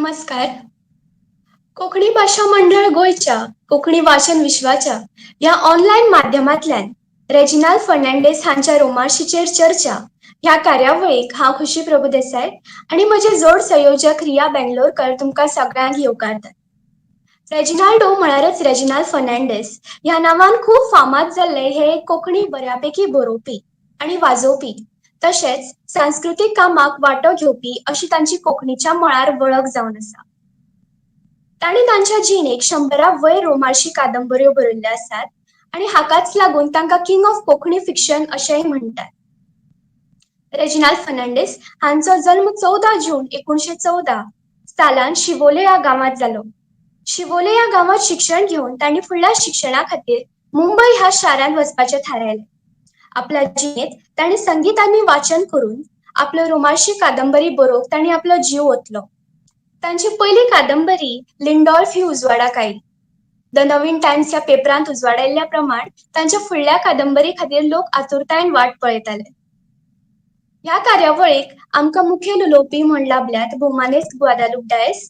नमस्कार. कोंकणी भाशा मंडळ गोंयच्या कोंकणी वाचन विश्वाच्या ह्या ऑनलायन माध्यमांतल्यान रेजिनाल्ड फर्नांडीस हांच्या रोमांसीचेर चर्चा ह्या कार्यावळीक हांव खुशी प्रभुदेसाय आनी म्हजे जोड संयोजक रिया बेंगलोरकर तुमकां सगळ्यांक येवकारतात. रेजिनाल्डो म्हळ्यारच रेजिनाल्ड फर्नांडीस ह्या नांवान खूब फामाद जाल्ले हे एक कोंकणी बऱ्यापैकी बरोवपी आनी वाजोवपी तशेंच सांस्कृतीक कामाक वांटो घेवपी अशी तांची कोंकणीच्या मळार वळख जावन आसा. तांणी तांच्या जिणेक 100 वयर रोमांसी कादंबऱ्यो बरयल्ल्यो आसात आनी हाकाच लागून तांकां किंग ऑफ कोंकणी फिक्शन अशेंय म्हणटात. रेजिनाल्ड फर्नांडीस हांचो जल्म 14 जून 1914 सालान शिवोले ह्या गांवांत जालो. शिवोले ह्या गांवांत शिक्षण घेवन तांणी फुडल्या शिक्षणा खातीर मुंबय ह्या शारांत वचपाचें थारायलें. आपल्या जिणेंत तांणी संगीत आनी वाचन करून आपल्यो रोमांसी कादंबरी बरोवंक तांणी आपलो जीव ओंतलो. तांची पयली कादंबरी लिंडॉल्फ ही उजवाडाक आयली. द नवीन टायम्स ह्या पेपरांत उजवाडायल्ल्या प्रमाण तांच्या फुडल्या कादंबरी खातीर लोक आतुरतायेन वाट पळयताले. ह्या कार्यावळीक आमकां मुखेल उलोवपी म्हण लाभल्यात भौमानेस्त ग्वादालूप डायस,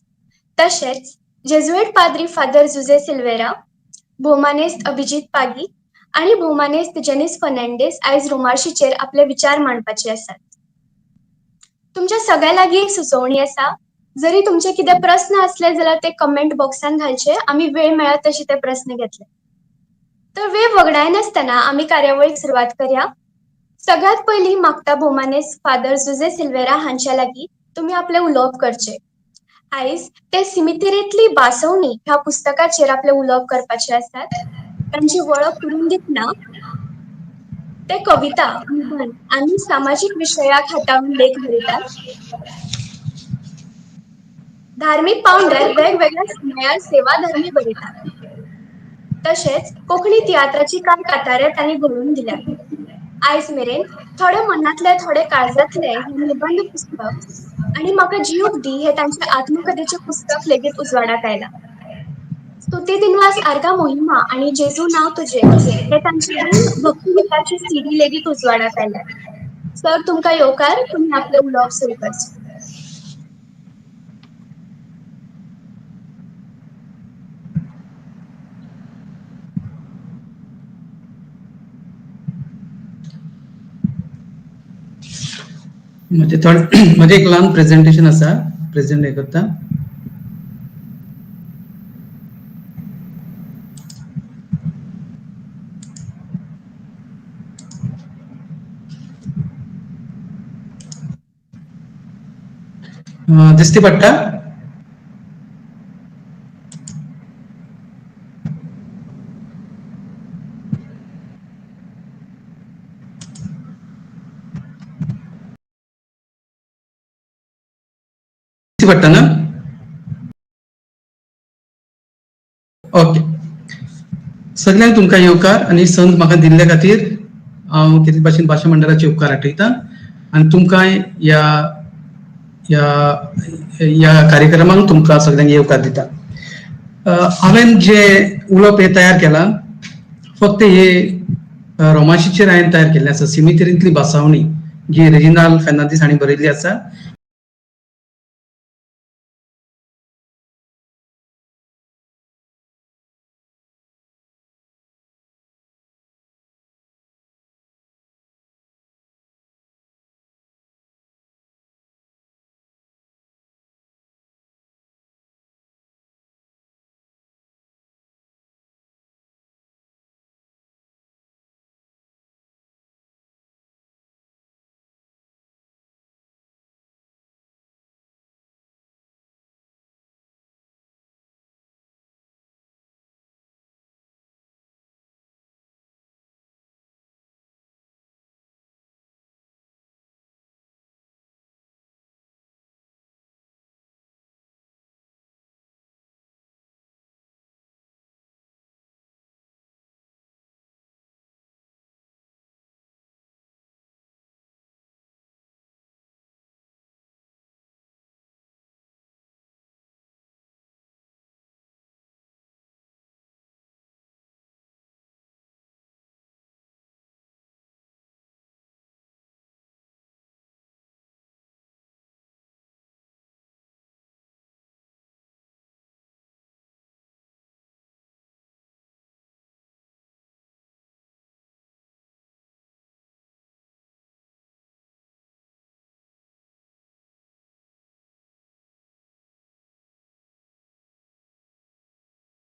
तशेंच जेजुएट पाद्री फादर जुजे सिल्वेरा, भौमानेस्त अभिजीत पागी आनी भौमानेस्त जेनिस फर्नांडीस आयज रोमांसीचेर आपले विचार मांडपाचे आसात. तुमच्या सगळ्या लागीं एक सुचोवणी आसा. जरी तुमचे कितें प्रस्न असले जाल्यार ते कमेंट बॉक्सान घालचे. आमी वेळ मेळत तशी ते प्रस्न घेतले. तर वेळ वगडायनासतना आमी कार्यावळीक सुरवात करया. सगळ्यात पयलीं मागता भौमानेस्त फादर जुजे सिल्वेरा हांच्या लागीं तुमी आपले उलोवप करचे. आयज ते सिमितेरेंतली बासवणी ह्या पुस्तकाचेर आपले उलोवप करपाचे आसात. तांची वळख करून दितना ते कविता, निबंध आनी सामाजीक विशयाक हाताळून लेख बरयतात. धार्मीक पावंड्यार वेगवेगळ्या समयार सेवाधर्मी बरयतात. तशेंच कोंकणी तियात्राची कांय कांतारे तांणी घडोवन दिल्यात. आयज मेरेन थोडे मनांतले थोडे काळजांतले हे निबंध पुस्तक आनी म्हाका जियूंक दी हे तांचे आत्मकथेचे पुस्तक लेगीत उजवाडाक आयला. स्तुती दिनवास आर्गा मोहिमा आनी जेजू नांव तुझे हे तांचे 2 भक्तिगीताची सीडी लेगीत उजवाडाक आयल्यात. सर तुमकां येवकार, तुमी आपले उलोवप सुरू करचे. म्हणजे एक ल्हान प्रेझेंटेशन आसा, प्रेझेंट हे करता. दिसती पडटा? दिसती पडटा ना? ओके. सगळ्यांक तुमकां येवकार आनी संद म्हाका दिल्ले खातीर हांव तेचे भाशेन भाशा मंडळाचे उपकार आठयता आनी तुमकां ह्या कार्यक्रमाक तुमकां सगळ्यांक येवकार दिता. हांवें जे उलोवप हे तयार केलां फक्त हे रोमांसीचेर हांवें तयार केल्लें आसा. सिमितेरींतली बासावणी जी रेजिनाल्ड फर्नांडीस हांणी बरयल्ली आसा.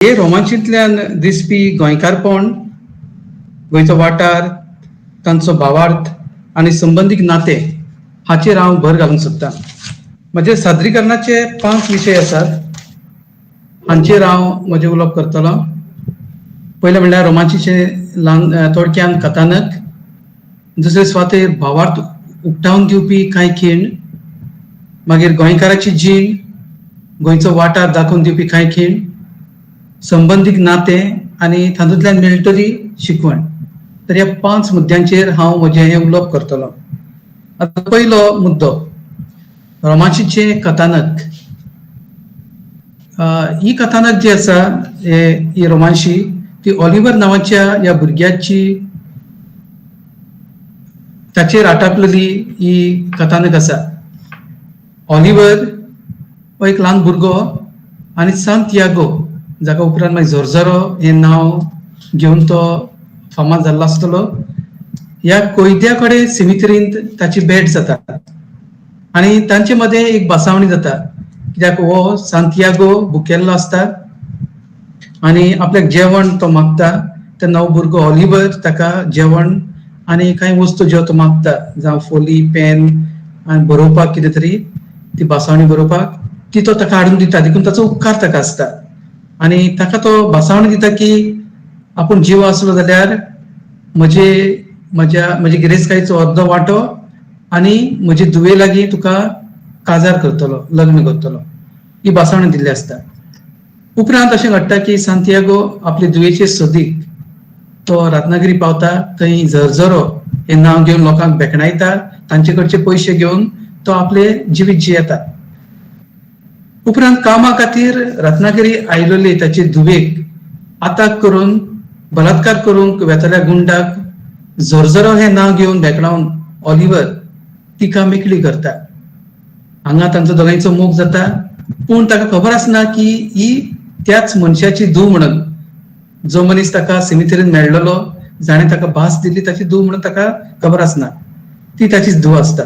हे रोमांचींतल्यान दिसपी गोंयकारपण, गोंयचो वाठार, तांचो भावार्थ आनी संबंदीक नाते हाचेर हांव भर घालूंक सोदतां. म्हजे सादरीकरणाचे 5 विशय आसात, हांचेर हांव म्हजें उलोवप करतलों. पयलें म्हणल्यार रोमांचीचे थोडक्यान कथानक. दुसरे सुवातेर भावार्थ उक्तावून दिवपी कांय खीण. मागीर गोंयकाराची जीण, गोंयचो वाठार दाखोवन दिवपी कांय खीण, संबंदीक नाते आनी तातूंतल्यान मेळटली शिकवण. तर ह्या 5 मुद्द्यांचेर हांव म्हजें हें उलोवप करतलों. आतां पयलो मुद्दो, रोमांचीचे कथानक. ही कथानक जी आसा, ही रोमांशी, ती ऑलिव्हर नांवाच्या ह्या भुरग्याची ताचेर आटापलेली ही कथानक आसा. ऑलिव्हर हो एक ल्हान भुरगो आनी सांतियागो, जाका उपरांत मागीर झोरझोरो हें नांव घेवन तो फामाद जाल्लो आसतलो, ह्या कोयद्या कडेन सिमित्रींत ताची भेट जाता आनी तांचे मदें एक भासावणी जाता. कित्याक हो सांतियागो भुकेल्लो आसता आनी आपल्याक जेवण तो मागता, तेन्ना हो भुरगो ऑलिव्हर ताका जेवण आनी कांय वस्तू ज्यो तो मागता, जावं फोली, पेन आनी बरोवपाक कितें तरी, ती भासावणी बरोवपाक, ती तो ताका हाडून दिता. देखून ताचो उपकार ताका आसता आनी ताका तो भासावणी दिता की आपूण जीव आसलो जाल्यार म्हजी गिरेस्तकायेचो अर्दो वांटो आनी म्हजे दुवे लागीं तुका काजार करतलो, लग्न करतलो, ही भासावणी दिल्ली आसता. उपरांत अशें घडटा की सांतियागो आपले दुयेचे सोदीक तो रत्नागिरी पावता. थंय झरझरो हें नांव घेवन लोकांक भेकणायता, तांचे कडचे पयशे घेवन तो आपले जिवीत जियेता. उपरांत कामा खातीर रत्नागिरी आयिल्ले ताचे धुवेक आताक करून बलात्कार करूंक वेतल्या गुंडाक झरझरो हें नांव घेवन भेकणावन ऑलिव्हर तिका मेकळी करता. हांगा तांचो दोगांयचो मोग जाता, पूण ताका खबर आसना की ही त्याच मनशाची धूव म्हणून. जो मनीस ताका सिमित्रीन मेळ्ळलो, जाणें ताका भास दिली, ताची धूव म्हणून ताका खबर आसना, ती ताचीच धूव आसता.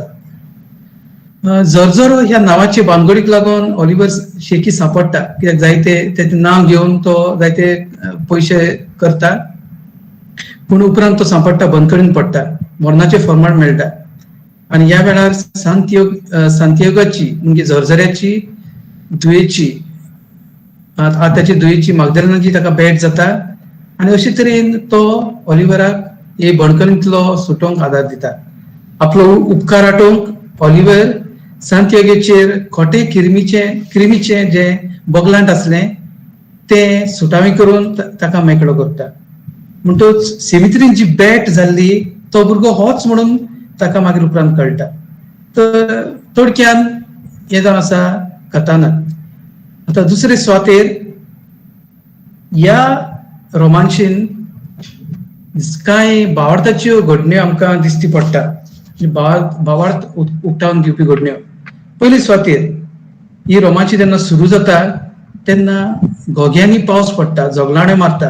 झरझरो ह्या नांवाचे भानगडीक लागून ऑलिव्हर शेकी सांपडटा, कित्याक जायते तेचें नांव घेवन तो जायते पयशे करता, पूण उपरांत तो सांपडटा, बंदखणीन पडटा, मरणाचें फर्माण मेळटा. आनी ह्या वेळार सांतियागोची म्हणजे झरझऱ्याची दुयेची आताची दुयेची मागदलेनाची ताका भेट जाता आनी अशे तरेन तो ऑलिव्हराक हे बंदखणींतलो सुटोवंक आदार दिता. आपलो उपकार आटोवंक ऑलिव्हर सांतियागोचेर खोटे क्रिमीचे जे बोगलांट आसलें तें सुटावी करून ताका मेकळो करता. म्हणटच सिमित्रीन जी भेट जाल्ली तो भुरगो होच म्हणून ताका मागीर उपरांत कळटा. तर थोडक्यान हें जावन आसा कथानक. आतां दुसरे सुवातेर ह्या रोमांसीन कांय भावार्थाच्यो घडण्यो आमकां दिश्टी पडटा, भावार्थ उक्तावून दिवपी घडण्यो. पयली सुवातेर ही रोमांची जेन्ना सुरू जाता तेन्ना घोग्यांनी पावस पडटा, झगलाणे मारता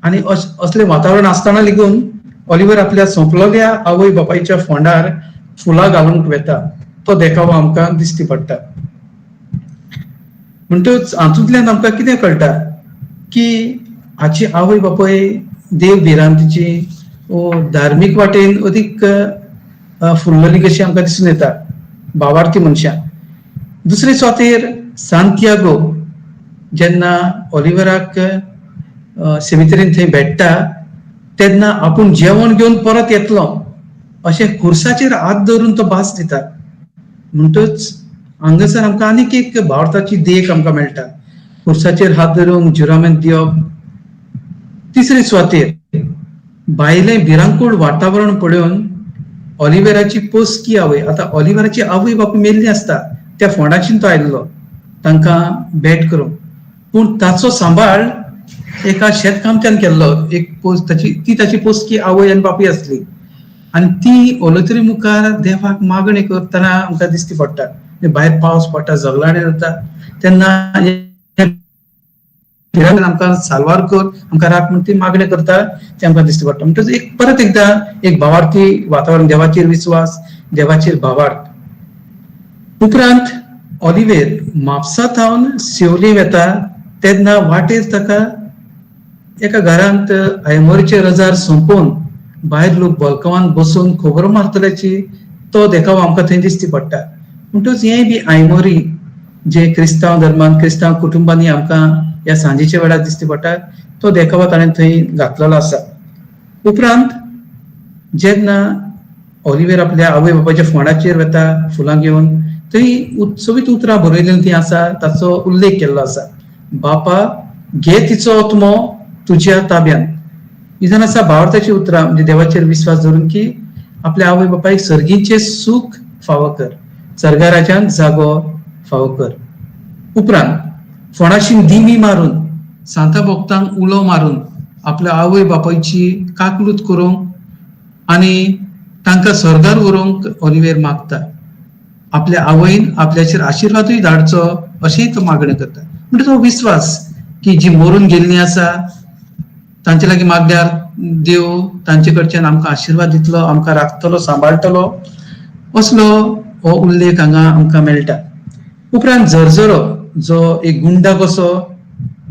आनी असलें वातावरण आसतना लेगून ऑलिव्हर आपल्या सोंपलोल्या आवय बापायच्या फोंडार फुलां घालूंक वेता. तो देखावो आमकां दिश्टी पडटा. म्हणटच हातूंतल्यान आमकां कितें कळटा की हाची आवय बापाय देव भिरांतीची धार्मीक वाटेन अदीक फुल्लली कशी आमकां दिसून येता, भावार्थी मनशां. दुसरे सुवातेर सांतियागो जेन्ना ऑलिव्हराक सिमित्रीन थंय भेटता तेन्ना आपूण जेवण घेवन परत येतलो अशें खुर्साचेर हात धरून तो भास दिता. म्हणटच हांगासर आमकां आनीक एक भावार्थाची देख आमकां मेळटा, खुर्साचेर हात धरून जुरामेंत दिवप. तिसरे सुवातेर भायलें भिरांकूळ वातावरण पळोवन ऑलिव्हराची पोसकी आवय, आतां ऑलिव्हराची आवय बापूय मेल्लीं आसता, त्या फोंडाच्यान तो आयिल्लो तांकां भेट करूंक, पूण ताचो सांबाळ एका शेतकामत्यान केल्लो. एक ताची पोसकी आवय आनी बापूय आसली आनी ती ओलोतरी मुखार देवाक मागणी करतना आमकां दिश्टी पडटा. भायर पावस पडटा, झगलाणे जाता, तेन्ना आमकां साल्वार कर, आमकां राख म्हणून ती मागणी करता, ते आमकां दिश्टी पडटा. म्हणटच एक परत एकदां एक भावार्थी वातावरण, देवाचेर विश्वास, देवाचेर भावार्थ. उपरांत ऑलिव्हर म्हापसा थावन सियोली वेता तेन्ना वाटेर ताका एका घरांत आयमोरीचे रजार सोंपोवन भायर लोक बॉल्कवान बसून खबरो मारतल्याची तो देखाव आमकां थंय दिश्टी पडटा. म्हणटच हें बी आयमोरी जे क्रिस्तांव धर्मान क्रिस्तांव कुटुंबांनी आमकां ह्या सांजेच्या वेळार दिश्टी पडटा तो देखाव ताणें थंय घातलेलो आसा. उपरांत जेन्ना ऑलिव्हर आपल्या आवय बापायच्या फोंडाचेर वता फुलां घेवन थंय उत्सवीत उतरां बरयलेलीं ती आसा ताचो उल्लेख केल्लो आसा. बापा घे तिचो आत्मो तुज्या ताब्यान. ही जावन आसा भावार्थाची उतरां म्हणजे देवाचेर विश्वास दवरून की आपल्या आवय बापायक सर्गीचें सूख फावो कर, सर्गा राज्यांत जागो फावो कर. उपरांत फोंडाशीन दिमी मारून सांता भोगतांक उलो मारून आपल्या आवय बापायची काकलूत करूंक आनी तांकां स्वर्गार व्हरूंक ऑलिव्हर मागता. आपल्या आवयन आपल्याचेर आशिर्वादूय धाडचो अशेंय तो मागणें करता. म्हणजे तो विश्वास की जी मरून गेल्लीं आसा तांचे लागीं मागल्यार देव तांचे कडच्यान आमकां आशिर्वाद दितलो, आमकां राखतलो, सांबाळटलो असलो हो उल्लेख हांगा आमकां मेळटा. उपरांत झरझरो जो एक गुंडा कसो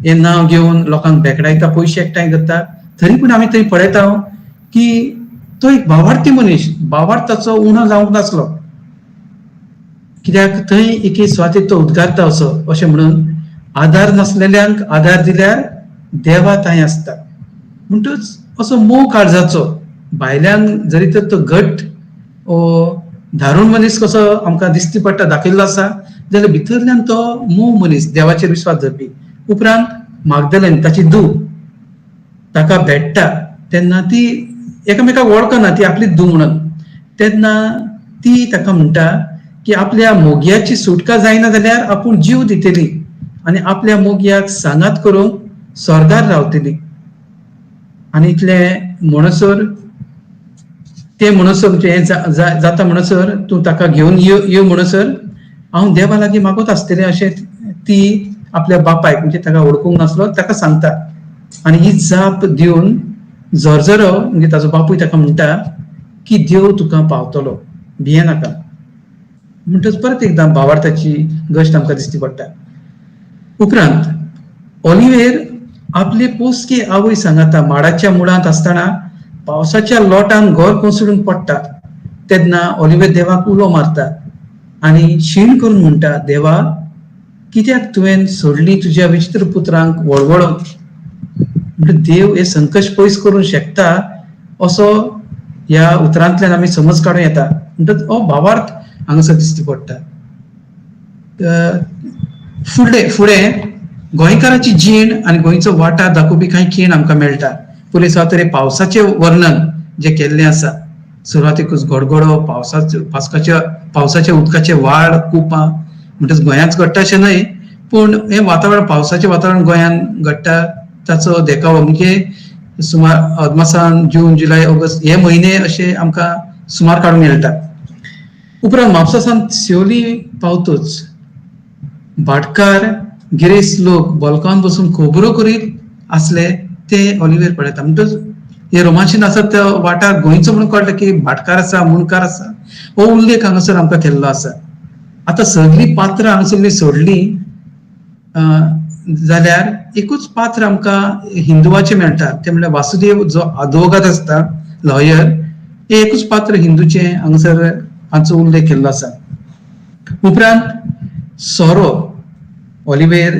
हें नांव घेवन लोकांक भेकडायता, पयशे एकठांय करता, तरी पूण आमी थंय पळयता की तो एक भावार्थी मनीस, भावार्थाचो उणो जावंक नासलो. कित्याक थंय एके सुवातेर तो उद्गारता असो अशें म्हणून आदार नासलेल्यांक आदार दिल्यार देवा थंय आसता. म्हणटच असो मोव काळजाचो भायल्यान जरी तर तो घट धारुण मनीस कसो आमकां दिश्टी पडटा दाखयल्लो आसा जाल्यार भितरल्यान तो मोव मनीस देवाचेर विश्वास धरपी. उपरांत मागदलेन ताची धूव ताका भेटटा तेन्ना ती एकामेकाक वळखना, ती आपली धूव म्हणून. तेन्ना ती ताका म्हणटा की आपल्या मोगयाची सुटका जायना जाल्यार आपूण जीव दितली आनी आपल्या मोगयाक सांगात करूंक स्वर्गार रावतली. आनी इतले म्हणसर ते म्हणसर म्हणजे जाता म्हणसर तूं ताका घेवन यो म्हणसर हांव देवा लागीं मागत आसतलें अशें ती आपल्या बापायक म्हणजे ताका ओळखूंक नासलो ताका सांगता. आनी ही जाप दिवन झरझरो म्हणजे ताचो बापूय ताका म्हणटा की देव तुका पावतलो, भिये नाका. म्हणटच परत एकदां भावार्थाची गश्ट आमकां दिश्टी पडटा. उपरांत ऑलिव्हर आपले पोसके आवय सांगता माडाच्या मुळांत आसतना पावसाच्या लोटान घर कोसळून पडटा तेन्ना ऑलिव्हर देवाक उलो मारता आनी शीण करून म्हणटा, देवा कित्याक तुवें सोडली तुज्या विचित्र पुत्रांक वळवळोवंक. म्हणजे देव हे संकश पयस करूंक शकता असो ह्या उतरांतल्यान आमी समज काडूं येता. म्हणटच हो भावार्थ हांगासर दिश्टी पडटा. फुडें गोंयकाराची जीण आनी गोंयचो वाठार दाखोवपी कांय खीण आमकां मेळटा. पयलीं सुवातेर पावसाचें वर्णन जें केल्लें आसा. सुरवातेकूच गडगडो, पावसाच्या उदकाचे व्हाळ, कुपां म्हणटच गोंयांच घडटा अशें न्हय पूण हें वातावरण पावसाचें वातावरण गोंयांत घडटा ताचो देखावो म्हणजे सुमार अदमासान जून जुलय ऑगस्ट हे म्हयने अशे आमकां सुमार काडूंक मेळटा. उपरांत म्हापसासान सियोली पावतूच भाटकार गिरेस्त लोक बॉल्कान बसून खबरो करीत आसले ते ऑलिव्हर पळयता. म्हणटच हे रोमांचीन आसा तो वाठार गोंयचो म्हणून कळटा की भाटकार आसा, मुणकार आसा हो उल्लेख हांगासर आमकां केल्लो आसा. आतां सगळीं पात्रां हांगासरलीं सोडलीं जाल्यार एकूच पात्र आमकां हिंदुवाचें मेळटा तें म्हणल्यार वासुदेव जो आदवोगाद आसता लॉयर. हे एकूच पात्र हिंदूचें हांगासर हांचो उल्लेख केल्लो आसा. उपरांत सोरो ऑलिव्हर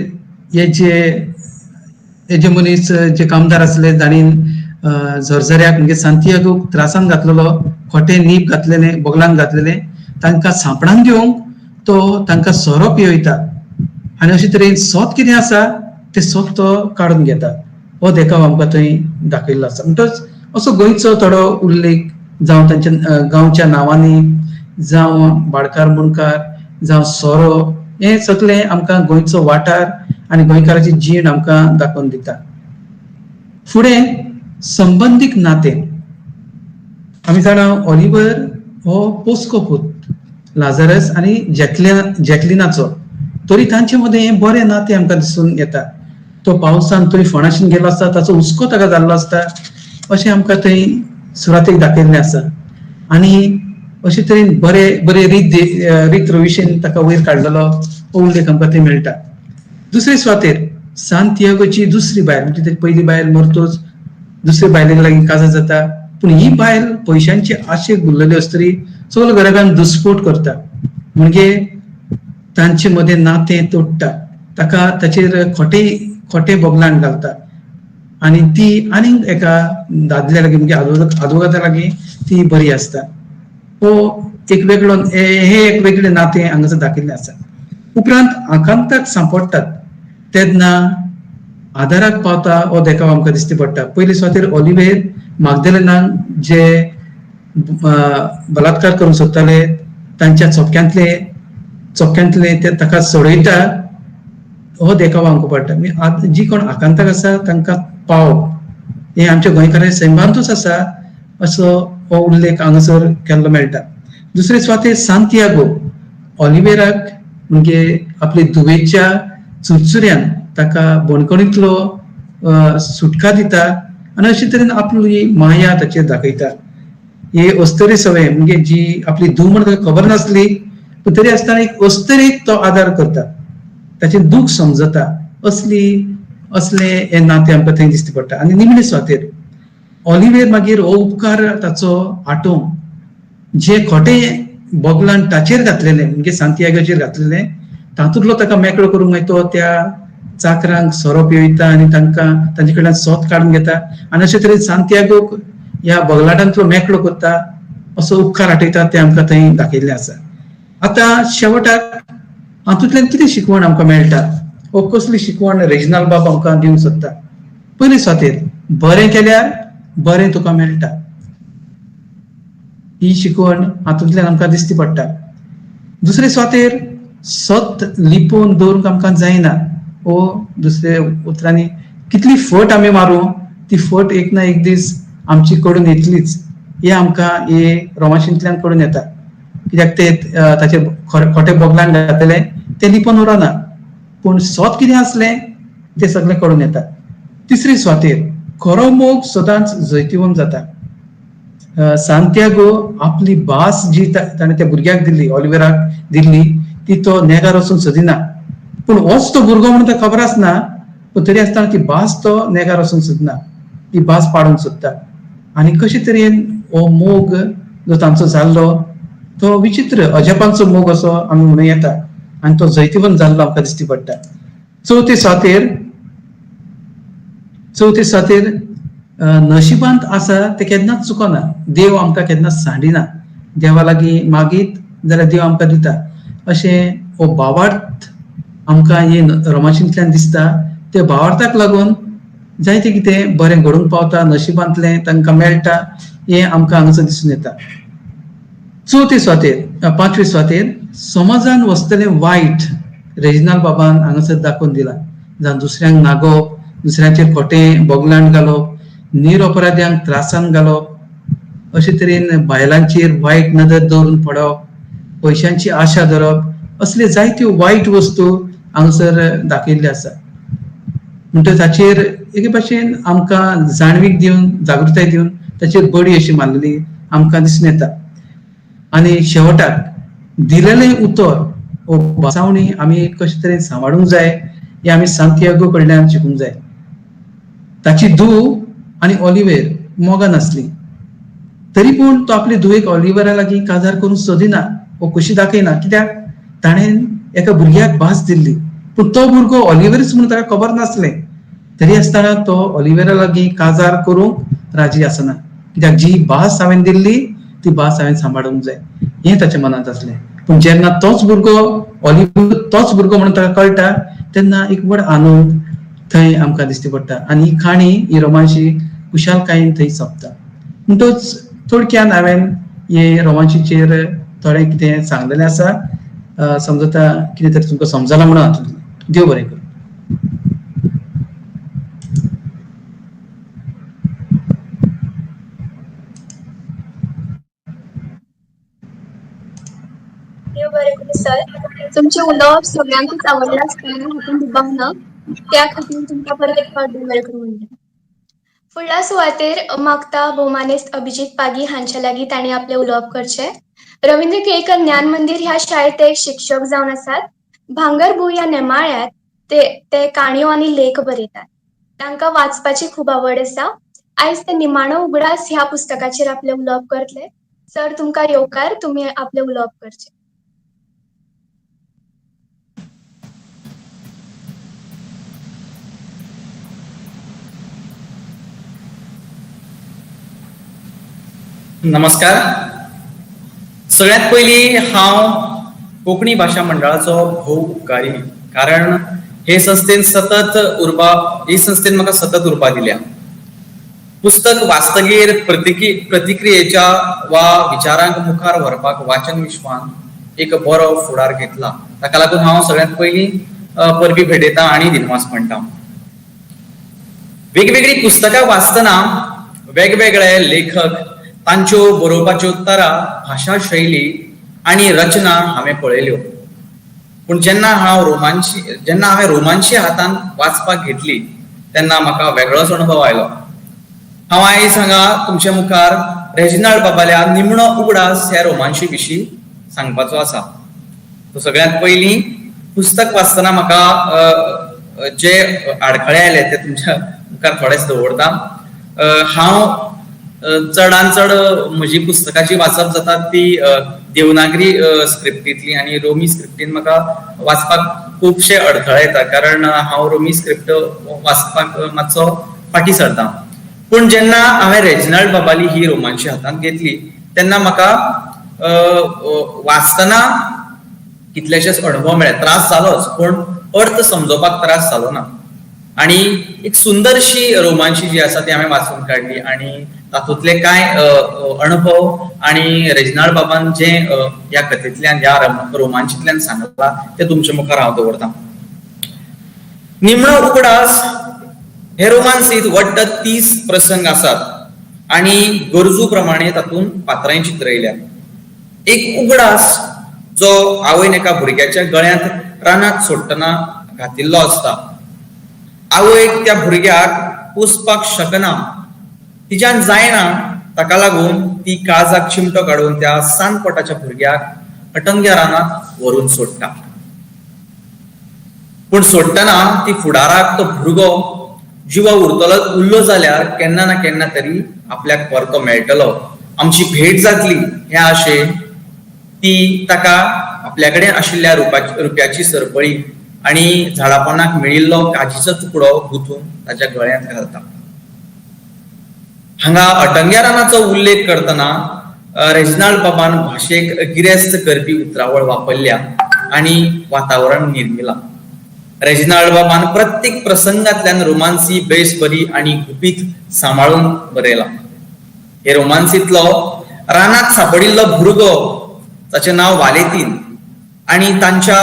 हे जे मनीस जे कामदार आसले जाणी झरझऱ्याक म्हणजे सांतियागोक त्रासान घातलेलो, खोटे नीप घातलेले, बोगलांक घातलेले, तांकां सांपणाक दिवंक तो तांकां सोरो पिवयता आनी अशे तरेन सोत कितें आसा तें सोत तो काडून घेता. हो देखाव आमकां थंय दाखयल्लो आसा. म्हणटच असो गोंयचो थोडो उल्लेख जावं तांच्या गांवच्या नांवांनी जावं भाटकार मुणकार जावं सोरो हे सगळें आमकां गोंयचो वाठार आनी गोंयकाराची जीण आमकां दाखोवन दिता. फुडें संबंदीक नाते आमी जाणा ऑलिव्हर हो पोस्को पूत लाझरस आनी जॅकलिनाचो, तरी तांचे मदें हें बरें नातें आमकां दिसून येता. तो पावसान तरी फोंडाशीन गेलो आसता, ताचो हुस्को ताका जाल्लो आसता अशें आमकां थंय सुरवातेक दाखयल्लें आसा. आनी अशे तरेन बरे रीत रविशेन ताका वयर काडलेलो हो उल्लेख आमकां थंय मेळटा. दुसरे सुवातेर सांतियागोची दुसरी बायल म्हणजे त्याची पहिली बायल मरतोच दुसऱ्या बायलेक लागीं काजार जाता पूण ही बायल पयशांची आशेक भुल्लली आसतरी सगळो घराकान दुस्फोट करता म्हणजे तांचे मदें नातें तोडटा ताका ताचेर खोटे बोगलांड घालता आनी ती आनीक एका दादल्या लागीं म्हणजे आदवोगादा लागीं ती बरी आसता हो एक वेगळो हे एक वेगळें नातें हांगासर दाखयल्लें आसा उपरांत आकांताक सांपडटात तेन्ना आदाराक पावता हो देखाव आमकां दिश्टी पडटा पयली सुवातेर ऑलिव्हेर मागदलेनान जे बलात्कार करूंक सोदताले तांच्या चोपक्यांतले ते ताका सोडयता हो देखाव आमकां पडटा जी कोण आकांताक आसा तांकां पावप हे आमच्या गोंयकारांच्या सैमांतूच आसा असो हो उल्लेख हांगासर केल्लो मेळटा दुसरे सुवातेर सांतियागो ऑलिव्हेराक म्हणजे आपली धुवेच्या चुरचुऱ्यान ताका बोणकुणींतलो सुटका दिता आनी अशे तरेन आपली माया ताचेर दाखयता हे अस्तरे सवय म्हणजे जी आपली धूव म्हणून ताका खबर नासली पूण तरी आसतना एक अस्तरेक तो आदार करता ताचे दूख समजता असले हे नाते आमकां थंय दिश्टी पडटा आनी निमणे सुवातेर ऑलिव्हेर मागीर हो उपकार ताचो आटोवंक जे खोटे बोगलांड ताचेर घातलेले म्हणजे सांतियागोचेर घातलेले तातूंतलो ताका मेकळो करूंक मागीर तो त्या चाकरांक सोरो पिवयता आनी तांकां तांचे कडल्यान सोत काडून घेता आनी अशे तरेन सांतियागोक ह्या बोगलाटांतलो मेकळो करता असो उपकार आटयता ते आमकां थंय दाखयल्लें आसा आतां शेवटाक हातूंतल्यान कितें शिकवण आमकां मेळटा हो कसली शिकवण रेजिनाल्ड बाब आमकां दिवंक सोदता पयली सुवातेर बरें केल्यार बरें तुका मेळटा ही शिकवण हातूंतल्यान आमकां दिश्टी पडटा दुसरे सुवातेर सत लिपोवन दवरूंक आमकां जायना हो दुसरे उतरांनी कितली फट आमी मारूं ती फट एक ना एक दीस आमची कडून येतलीच हे आमकां हे रोमांशींतल्यान कडून येता कित्याक ते ताचे खोटे बोगलांड घातलेले ते लिपोवन उरना पूण सोत कितें आसलें ते सगळें कडून येता तिसरी सुवातेर खरो मोग सदांच जैतिवंत जाता सांतियागो आपली भास जी ताणें त्या भुरग्याक दिल्ली ऑलिव्हेराक दिल्ली ती तो नेगार वचून सोदिना पूण होच तो भुरगो म्हणून ताका खबर आसना पूण तरी आसतना ती भास तो नेगार वचून सोदना ती भास पाडूंक सोदता आनी कशे तरेन हो मोग जो तांचो जाल्लो तो विचित्र अजपांचो मोग असो आमी म्हणूं येता आनी तो जैतिवंत जाल्लो आमकां दिश्टी पडटा चवथे सुवातेर नशिबांत आसा ते केन्नाच चुकना देव आमकां केन्नाच सांडिना देवा लागीं मागीत जाल्यार देव आमकां दिता अशें हो भावार्थ आमकां हे रोमांशींतल्यान दिसता ते भावार्थाक लागून जायते कितें बरें घडूंक पावता नशिबांतलें तांकां मेळटा हें आमकां हांगासर दिसून येता पांचवे सुवातेर समाजान वचतलें वायट रेजिनाल्ड बाबान हांगासर दाखोवन दिला जावं दुसऱ्यांक नागोवप दुसऱ्यांचेर खोटें बोगलांड घालप निरअपराध्यांक त्रासान घालप अशे तरेन बायलांचेर वायट नदर दवरून पडप पयशांची आशा धरप असले जायत्यो वायट वस्तू हांगासर दाखयल्ल्यो आसा म्हणटकीर ताचेर एके भाशेन आमकां जाणवीक दिवन जागृताय दिवन ताचेर बडी अशी मारलेली आमकां दिसून येता आनी शेवटाक दिलेलें उतर हो बसावणी आमी कशे तरेन सांबाळूंक जाय हे आमी सांतियागो कडल्यान शिकूंक जाय ताची धूव आनी ऑलिव्हेर मोगान आसली तरी पूण तो आपले धुवेक ऑलिव्हेरा लागीं काजार करूंक सोदिना वो खोशी दाखयना कित्याक ताणें एका भुरग्याक भास दिल्ली पूण तो भुरगो ऑलिव्हेरच म्हणून ताका खबर नासलें तरी आसतना तो ऑलिव्हेरा लागीं काजार करूंक राजी आसना कित्याक जी भास हांवें दिल्ली ती भास हांवें सांबाळूंक जाय हें ताच्या मनांत आसलें पूण जेन्ना तोच भुरगो ऑलिव्हेर तोच भुरगो म्हणून ताका कळटा तेन्ना एक व्हड आनंद थंय आमकां दिश्टी पडटा आनी ही खाणी ही रोमांशी खुशालकायेन थंय सोंपता म्हणटच थोडक्यान हांवें हे रोमांशीचेर थोडें कितें सांगलेलें आसा समजता कितें तरी तुमकां समजलां म्हणून हातूंतलें देव बरें करूं देव बरें करूं सर तुमचें उलोवप सगळ्यांकूच आवडलें आसतलें हातूंत दुबाव ना त्या खातीर तुमकां परत एक फावट देव बरें करूं म्हणटा फुडल्या सुवातेर मागता भौमानेस्त अभिजीत पागी हांच्या लागीं तांणी आपलें उलोवप करचें रवींद्र केळकर ज्ञान मंदिर ह्या शाळेंत एक शिक्षक जावन आसात भांगरभूंय ह्या नेमाळ्यात ते ते काणयो आनी लेख बरयतात. तांकां वाचपाची खूब आवड आसा. आयज ते निमाणो उगडास ह्या पुस्तकाचेर आपले उलोवप करतले. सर, तुमकां येवकार, तुमी आपले उलोवप करचे. नमस्कार. सगळ्यात पयलीं हांव कोंकणी भाशा मंडळाचो भोव उपकारी, कारण हे संस्थेन म्हाका सतत उरपा दिल्या. पुस्तक वाचतगीर प्रतिक्रियेच्या वा विचारांक मुखार व्हरपाक वाचन विश्वान एक बरो फुडार घेतला. ताका लागून हांव सगळ्यात पयलीं परबी भेटयता आनी दिनवास म्हणटा. वेगवेगळी पुस्तकां वाचतना वेगवेगळे लेखक, तांच्यो बरोवपाच्यो तरा, भाशा शैली आनी रचना हांवें पळयल्यो. पूण जेन्ना हांवें रोमांची हातान वाचपाक घेतली तेन्ना म्हाका वेगळोच अनुभव आयलो. हांव आयज हांगा तुमचे मुखार रेजिनाल्ड बाबाल्या निमणो उगडास ह्या रोमांची विशीं सांगपाचो आसा. सगळ्यांत पयलीं पुस्तक वाचतना म्हाका जे आडखळे आयले ते तुमच्या मुखार थोडेच दवरता. हांव चडांत चड म्हजी पुस्तकां जी वाचप जातात ती देवनागरी स्क्रिप्टींतली आनी रोमी स्क्रिप्टीन म्हाका वाचपाक खुबशे अडखळे येता, कारण हांव रोमी स्क्रिप्ट वाचपाक मातसो फाटीं सरता. पूण जेन्ना हांवें रेजिनाल्ड बाबाली ही रोमांची हातांत घेतली तेन्ना म्हाका वाचतना कितलेशेच अणभव मेळ्ळे. त्रास जालोच, पूण अर्थ समजोवपाक त्रास जालो ना. आनी एक सुंदरशी रोमांची जी आसा ती हांवें वाचून काडली आनी तातूंतले कांय अणभव आनी रेजिनाल्ड बाबान जे ह्या कथेंतल्यान, ह्या रोमांचींतल्यान सांगलां ते तुमचे मुखार हांव दवरतां. निमणो उगडास हे रोमांसींत वट्ट 30 प्रसंग आसात आनी गरजू प्रमाणे तातूंत पात्रांय चित्रयल्यात. एक उगडास जो आवयन एका भुरग्याच्या गळ्यांत रानांत सोडटना घातिल्लो आसता. आवयक त्या भुरग्याक पोसपाक शकना, तिच्यान जायना, ताका लागून ती काळजाक चिमटो काडून त्या सानपटाच्या भुरग्याक अटंग्या रानांत व्हरून सोडटा. पूण सोडटना ती फुडाराक तो भुरगो जिवा उरलो जाल्यार केन्ना ना केन्ना तरी आपल्याक परतो मेळटलो, आमची भेट जातली ह्या आशेन ती ताका आपल्या कडेन आशिल्ल्या रुप्याची सरपळी आनी झाडापोनाक मेळिल्लो काजीचो तुकडो गुंथून ताच्या गळ्यांत घालता. हांगा अटंग्या रानाचो उल्लेख करतना रेजिनाल्ड बाबान भाशेक गिरेस्त करपी उतरावळ वापरल्या आनी वातावरण निर्मिलां. रेजिनाल्ड बाबान प्रत्येक प्रसंगांतल्यान रोमांसी बेस बरी आनी गुपीत सांबाळून बरयला. हे रोमांसींतलो रानांत सांपडिल्लो भुरगो, ताचें नांव वालेतीन, आनी तांच्या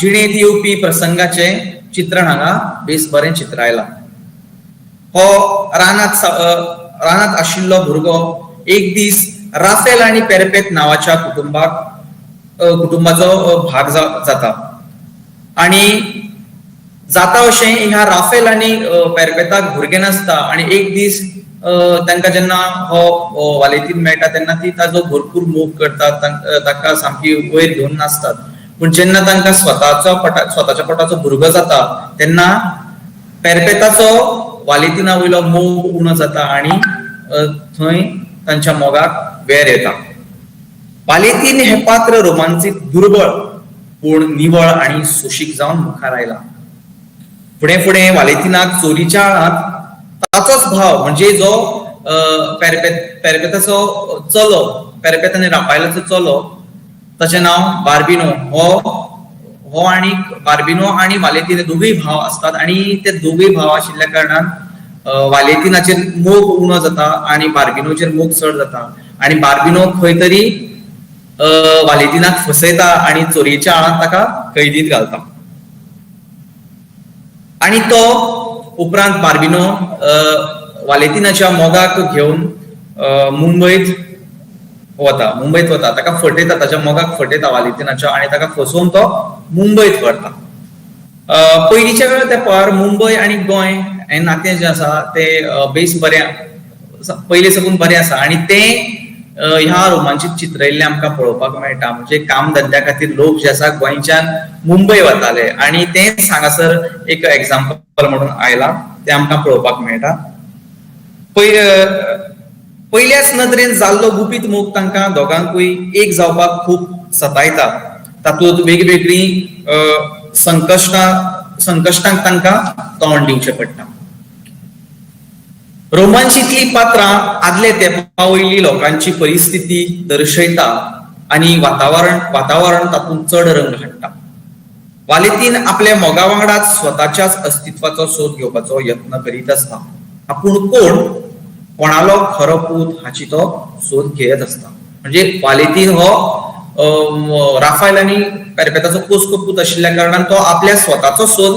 जिणेंत येवपी प्रसंगाचे चित्रण हांगा बेस बरें चित्रायलां. हो रानांत आशिल्लो भुरगो एक दीस राफेल आनी पेरपेत नांवाच्या कुटुंबाचो भाग जाता. आनी जाता अशें ह्या राफेल आनी पेरपेताक भुरगें नासता आनी एक दीस तांकां जेन्ना हो वालेतीन मेळटा तेन्ना ती ताजो भरपूर मोग करतात, ताका सामकी वयर घेवन नाचतात. पूण जेन्ना तांकां स्वताच्या पोटाचो भुरगो जाता तेन्ना पेरपेताचो वालेतीना वयलो मोग उणो जाता आनी थंय तांच्या मोगाक वेर येता. वालेतीन हे पात्र रोमांसीक दुर्बळ पूण निवळ आनी सुशीक जावन मुखार आयला. फुडें फुडें वालेतीनाक चोरीच्या आळांत ताचोच भाव म्हणजे जो पेरपेताचो चलो, पेरपेत आनी राफायलाचो चलो, ताचें नांव बार्बिनो. हो आनी बार्बिनो आनी वालेतीन दोगूय भाव आसतात आनी ते दोगूय भाव आशिल्ल्या कारणान वालेतीनाचेर मोग उणो जाता आनी बार्बिनोचेर मोग चड जाता. आनी बार्बिनो खंय तरी वालेतीनाक फसयता आनी चोरयेच्या आळांत ताका कैदीत घालता. आनी तो उपरांत बार्बिनो वालेतीनाच्या मोगाक घेवन मुंबयत वता, ताका फटयता, ताच्या मोगाक फटयता वालेतीनाच्या आनी ताका फसोवन तो मुंबयत व्हरता. पयलींच्या वेळा तेंपार मुंबय आनी गोंय हें नातें जें आसा तें बेस बरें, पयलीं साकून बरें आसा आनी तें ह्या रोमांचीत चित्रयिल्ले आमकां पळोवपाक मेळटा. म्हणजे काम धंद्या खातीर लोक जे आसा गोंयच्यान मुंबय वताले आणि तेच हांगासर एक एग्जाम्पल म्हणून आयला ते आमकां पळोवपाक मेळटा. पयल्याच नदरेन जाल्लो गुपीत मोग तांकां दोगांकूय एक जावपाक खूब सतायता. तातूंत वेगवेगळी संकश्टांक तांकां तोंड दिवचें पडटा. रोमांचीतली पात्रां आदले तेंपा वयली लोकांची परिस्थिती दर्शयता आनी वातावरण तातूंत चड रंग हाडटा. वालेतीन आपल्या मोगा वांगडाच स्वताच्याच अस्तित्वाचो सोद घेवपाचो यत्न करीत आसता. आपूण कोणालो खरो पूत हाची तो सोद घेयत आसता. म्हणजे वालेतीन हो राफायल आनी पेरपेताचो पोस्को पूत आशिल्ल्या कारणान तो आपल्या स्वताचो सोद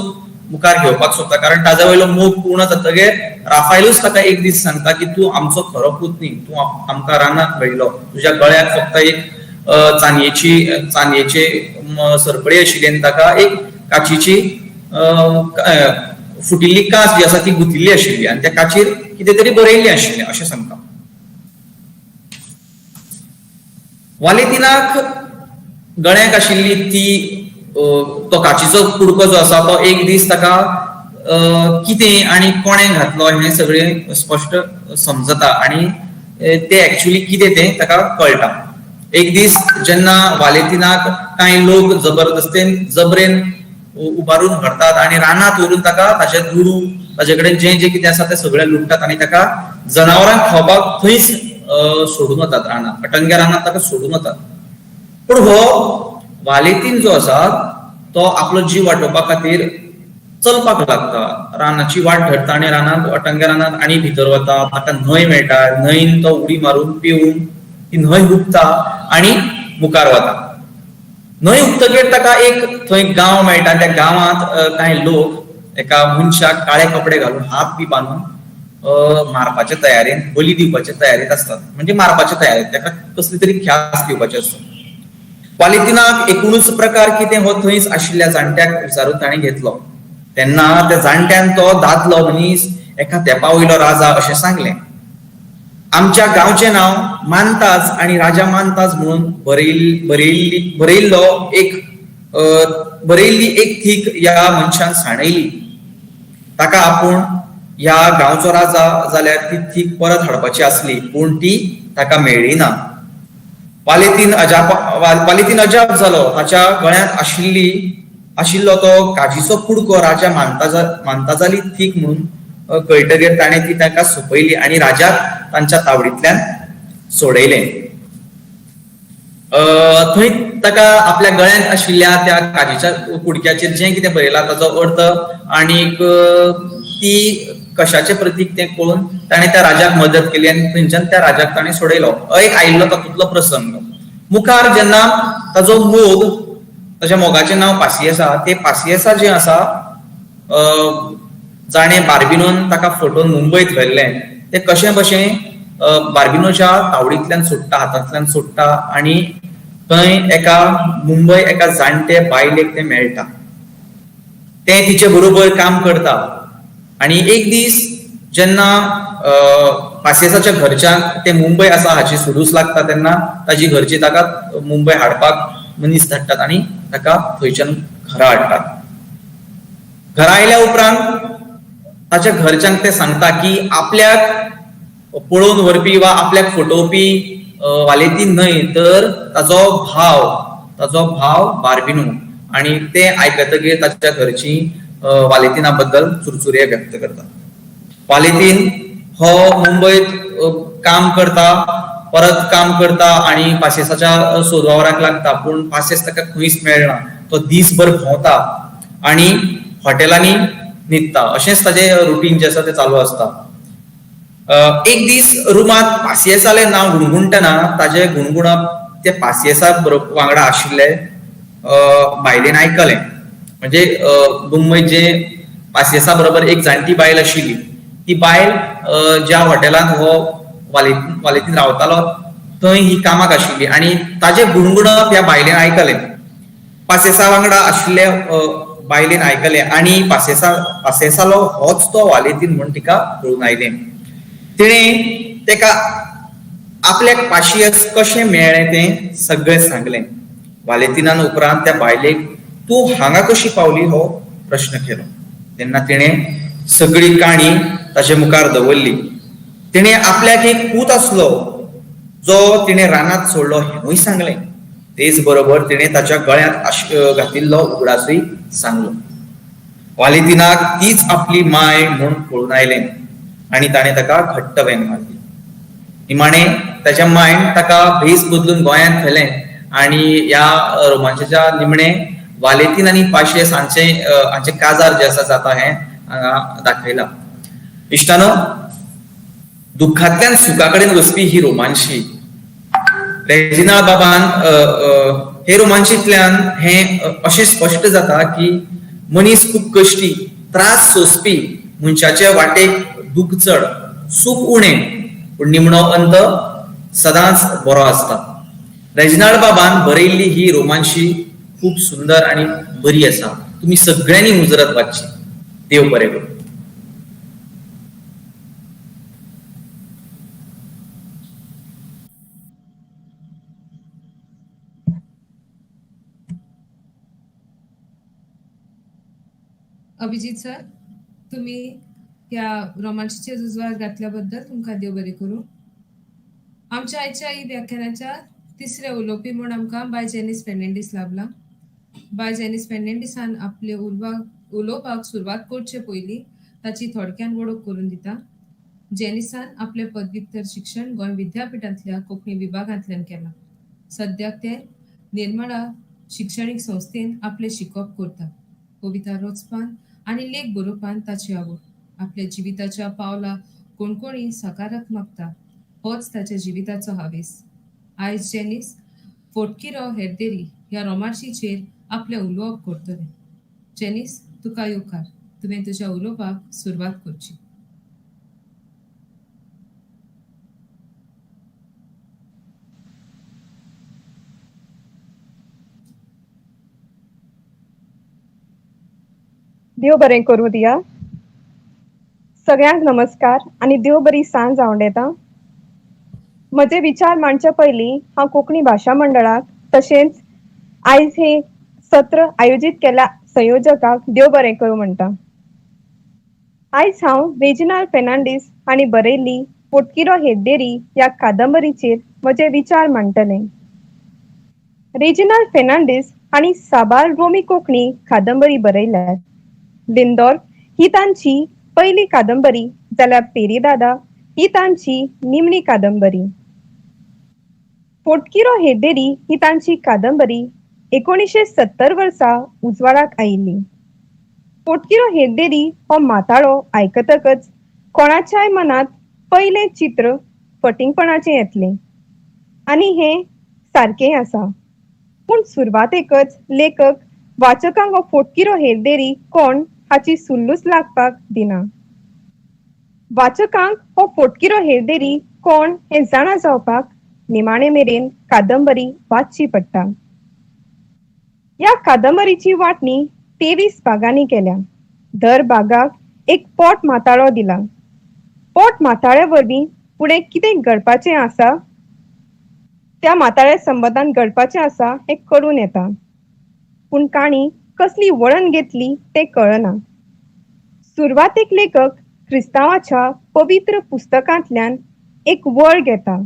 मुखार घेवपाक सोदता. कारण ताजे वयलो मोग पूर्ण जातकीर राफायलूच ताका एक दीस सांगता की तूं आमचो खरो पूत न्ही, तूं आमकां रानांत मेळिल्लो, तुज्या गळ्याक फक्त एक चानयेचे सरपळी आशिल्ली आनी ताका एक काचीची फुटिल्ली काच जी आसा ती गुंथिल्ली आशिल्ली आनी त्या काचेर कितें तरी बरयल्लें आशिल्लें अशें सांगता. वालेतिनाक गळ्याक आशिल्ली ती तो काचीचो कुडको जो आसा तो एक दीस ताका कितें आनी कोणें घातलो हें सगळें स्पश्ट समजता आनी ते एक्चुअली कितें तें ताका कळटा. एक दीस जेन्ना वालेतिनाक कांय लोक जबरेन उबारून व्हरतात आनी रानांत व्हरून ताका ताचे दुरू ताचे कडेन जें कितें आसा तें सगळें लुटतात आनी ताका जनावरांक खावपाक थंयच सोडून वतात. रानांत अटंग्या रानांत ताका सोडून वतात. पूण हो वालेतीन जो आसा तो आपलो जीव वाटोवपा खातीर चलपाक लागता. रानाची वाट धरता आनी रानांत अटंग्या रानांत आनी भितर वता. ताका न्हंय मेळटा. न्हंयेन तो उडी मारून पिवून ती न्हंय हुपता आनी मुखार वता. न्हंय हुपतकीर ताका एक थंय गांव मेळटा. त्या गांवांत कांय लोक एका मनशाक काळे कपडे घालून हात बी बांदून मारपाचे तयारेन, बली दिवपाचे तयारेत आसतात. म्हणजे मारपाचे तयारेत, ताका कसली तरी ख्यास्त दिवपाची आसता. वालेतिनाक एकूणच प्रकार कितें हो थंयच आशिल्ल्या जाणट्याक विचारून ताणें घेतलो. तेन्ना त्या जाणट्यान तो दादलो मनीस एका तेंपा वयलो राजा अशें सांगलें. आमच्या गांवचें नांव मानताज आनी राजा मानताज म्हणून बरयल्ली एक थीक ह्या मनशान सांडयली. ताका आपूण ह्या गांवचो राजा जाल्यार ती थीक परत हाडपाची आसली पूण ती ताका मेळ्ळी ना. वालेतीन अजाप जालो. ताच्या गळ्यांत आशिल्लो तो काजीचो कुडको राजा मानताजाली थीक म्हणून कळटकीर ताणें ती ताका सोंपयली आनी राजाक तांच्या तावडींतल्यान सोडयलें. थंय ताका आपल्या गळ्यांत आशिल्ल्या त्या काजीच्या कुडक्याचेर जें कितें बरयलां ताचो अर्थ आनीक ती कशाचें प्रतीक तें कळून ताणें त्या राजाक मदत केली आनी थंयच्यान त्या राजाक ताणें सोडयलो. एक आयिल्लो तातूंतलो प्रसंग. मुखार जेन्ना ताजो मोग, ताच्या मोगाचें नांव पासियेसा, तें पासियेसा जें आसा जाणें बार्बिनोन ताका फटोवन मुंबयत व्हेल्लें तें कशें भशेन बार्बिनोच्या तावडींतल्यान सोडटा, हातांतल्यान सोडटा आनी थंय मुंबय एका जाणटे बायलेक तें मेळटा. तें तिचे बरोबर काम करता आनी एक दीस जेन्ना पासियेसाच्या घरच्यांक ते मुंबय आसा हाची सुडूस लागता तेन्ना ताजी घरची ताका मुंबय हाडपाक मनीस धाडटात आनी ताका थंयच्यान घरा हाडटात. घरा आयल्या उपरांत ताच्या घरच्यांक ते सांगता की आपल्याक पळोवन व्हरपी वा आपल्याक फटोवपी वालेतीन न्हय तर ताजो भाव बार्बिनो. आनी ते आयकतकीर ताच्या घरची वालेतिना बद्दल चुरचुरे व्यक्त करता. वालेतीन हो मुंबयत काम करता, परत काम करता आनी पासियेसाच्या सोद वावराक लागता पूण पासियेस ताका खंयच मेळना. तो दीसभर भोंवता आनी हॉटेलांनी न्हिदता. अशेंच ताजें रुटीन जें आसा तें चालू आसता. एक दीस रुमांत पासियेसालें नांव गुणगुणटना ताजे गुणगुणप ते पासियेसा वांगडा आशिल्ले बायलेन आयकलें. म्हणजे मुंबय जे पासियेसा बरोबर एक जाणटी बायल आशिल्ली ती बायल ज्या हॉटेलांत हो वालेतीन रावतालो थंय ही कामाक आशिल्ली आनी ताजे गुणगुणप ह्या बायलेन आयकलें. पासियेसा वांगडा आशिल्ले बायलेन आयकलें आनी पासियेसालो होच तो वालेतीन म्हूण तिका कळून आयलें. तिणें तेका आपल्याक पाशियेस कशें मेळ्ळें तें सगळें सांगलें. वालेतिनान उपरांत त्या बायलेक तूं हांगा कशी पावली हो प्रश्न केलो. तेन्ना तिणें सगळी काणी ताचे मुखार दवरली. तिणें आपल्याक एक पूत आसलो जो तिणें रानांत सोडलो हेंवूय सांगलें. तेच बरोबर तिणें ताच्या गळ्यांत घातिल्लो उगडासुय सांगलो. वालेतिनाक तीच आपली माय म्हूण कळून आयलें आनी ताणें ताका घट्ट वेंग मारली. निमाणें ताच्या मायन ताका भेस बदलून गोंयांत व्हेलें आनी ह्या रोमांसाच्या निमणें वालेतीन आनी पाशियेस हांचें काजार जें आसा जाता हें हांगा दाखयलां. इश्टानो, दुख्खांतल्यान सुखा कडेन वचपी ही रोमांशी. रेजिनाल्ड बाबान हे रोमांशींतल्यान हें अशें स्पश्ट जाता की मनीस खूब कश्टी, त्रास सोंसपी मनशाचे वाटेक दूख चड, सूख उणें, पूण निमणो अंत सदांच बरो आसता. रेजिनाल्ड बाबान बरयल्ली ही रोमांशी खूब सुंदर आनी बरी आसा. तुमी सगळ्यांनी मुजरत वाचची. देव बरें करूं. अभिजित सर, तुम्ही ह्या रोमांसच्या झुजवार घातल्याबद्दल तुमकां देव बरें करूं. आमच्या आयच्या ही व्याख्यानाच्या तिसरे उलोवपी म्हूण आमकां बाय जेनिस फेर्नांडीस लाभला. बाय जेनिस फेर्नांडीसान आपले उलोवपाक सुरवात करचे पयलीं ताची थोडक्यान वळख करून दिता. जेनिसान आपले पदव्युत्तर शिक्षण गोंय विद्यापीठांतल्या कोंकणी विभागांतल्यान केलां. सद्याक ते निर्मळा शिक्षणीक संस्थेन आपले शिकोवप करता. कविता रचपान आनी लेख बरोवपान ताची आवड. आपल्या जिविताच्या पावला कोणकोणी सकारात्मकता होच ताच्या जिविताचो हावेस. आयज जेनिस फोटकिरो हेरदेरी ह्या रोमांशीचेर आपले उलोवप करतले. जेनिस, तुका येवकार. तुवें तुज्या उलोवपाक सुरवात करची. देव बरें करूं दिया. सगळ्यांक नमस्कार आनी देव बरी सांज जावं येता. म्हजे विचार मांडचे पयलीं हांव कोंकणी भाशा मंडळाक तशेंच आयज हे सत्र आयोजीत केल्या संयोजकाक देव बरें करूं म्हणटा. आयज हांव रेजिनाल्ड फेर्नांडीस हांणी बरयल्ली पोटकिरो हेद्देरी ह्या कादंबरीचेर म्हजे विचार मांडटलें. रेजिनाल्ड फेर्नांडीस हांणी साबार रोमी कोंकणी कादंबरी बरयल्यात. लिंदोर ही तांची पयली कादंबरी जाल्यार पेरीदादा ही तांची निमणी कादंबरी. पोटकिरो हेद्देरी ही तांची कादंबरी 1970 वर्सा उजवाडाक आयिल्ली. पोटकिरो हेद्देरी हो माताळो आयकतकच कोणाच्याय मनात पयलें चित्र फटिंगपणाचें येतलें आनी हें सारकें आसा. पूण सुरवातेकच लेखक वाचकांक हो पोटकिरो हेद्देरी कोण हाची सुल्लूस लागपाक दिना. वाचकांक हो पोटकिरो हेद्देरी कोण हें जाणा जावपाक निमाणे मेरेन कादंबरी वाचची पडटा. ह्या कादंबरीची वांटणी 23 भागांनी केल्या. दर भागाक एक पोट माताळो दिला. पोट माताळ्या वरवीं फुडें कितें घडपाचें आसा त्या माताळ्या संबंदान घडपाचें आसा हें कळून येता. पूण काणी कसली वळण घेतली तें कळना. सुरवातेक लेखक क्रिस्तांवाच्या पवित्र पुस्तकांतल्यान एक वळ घेता.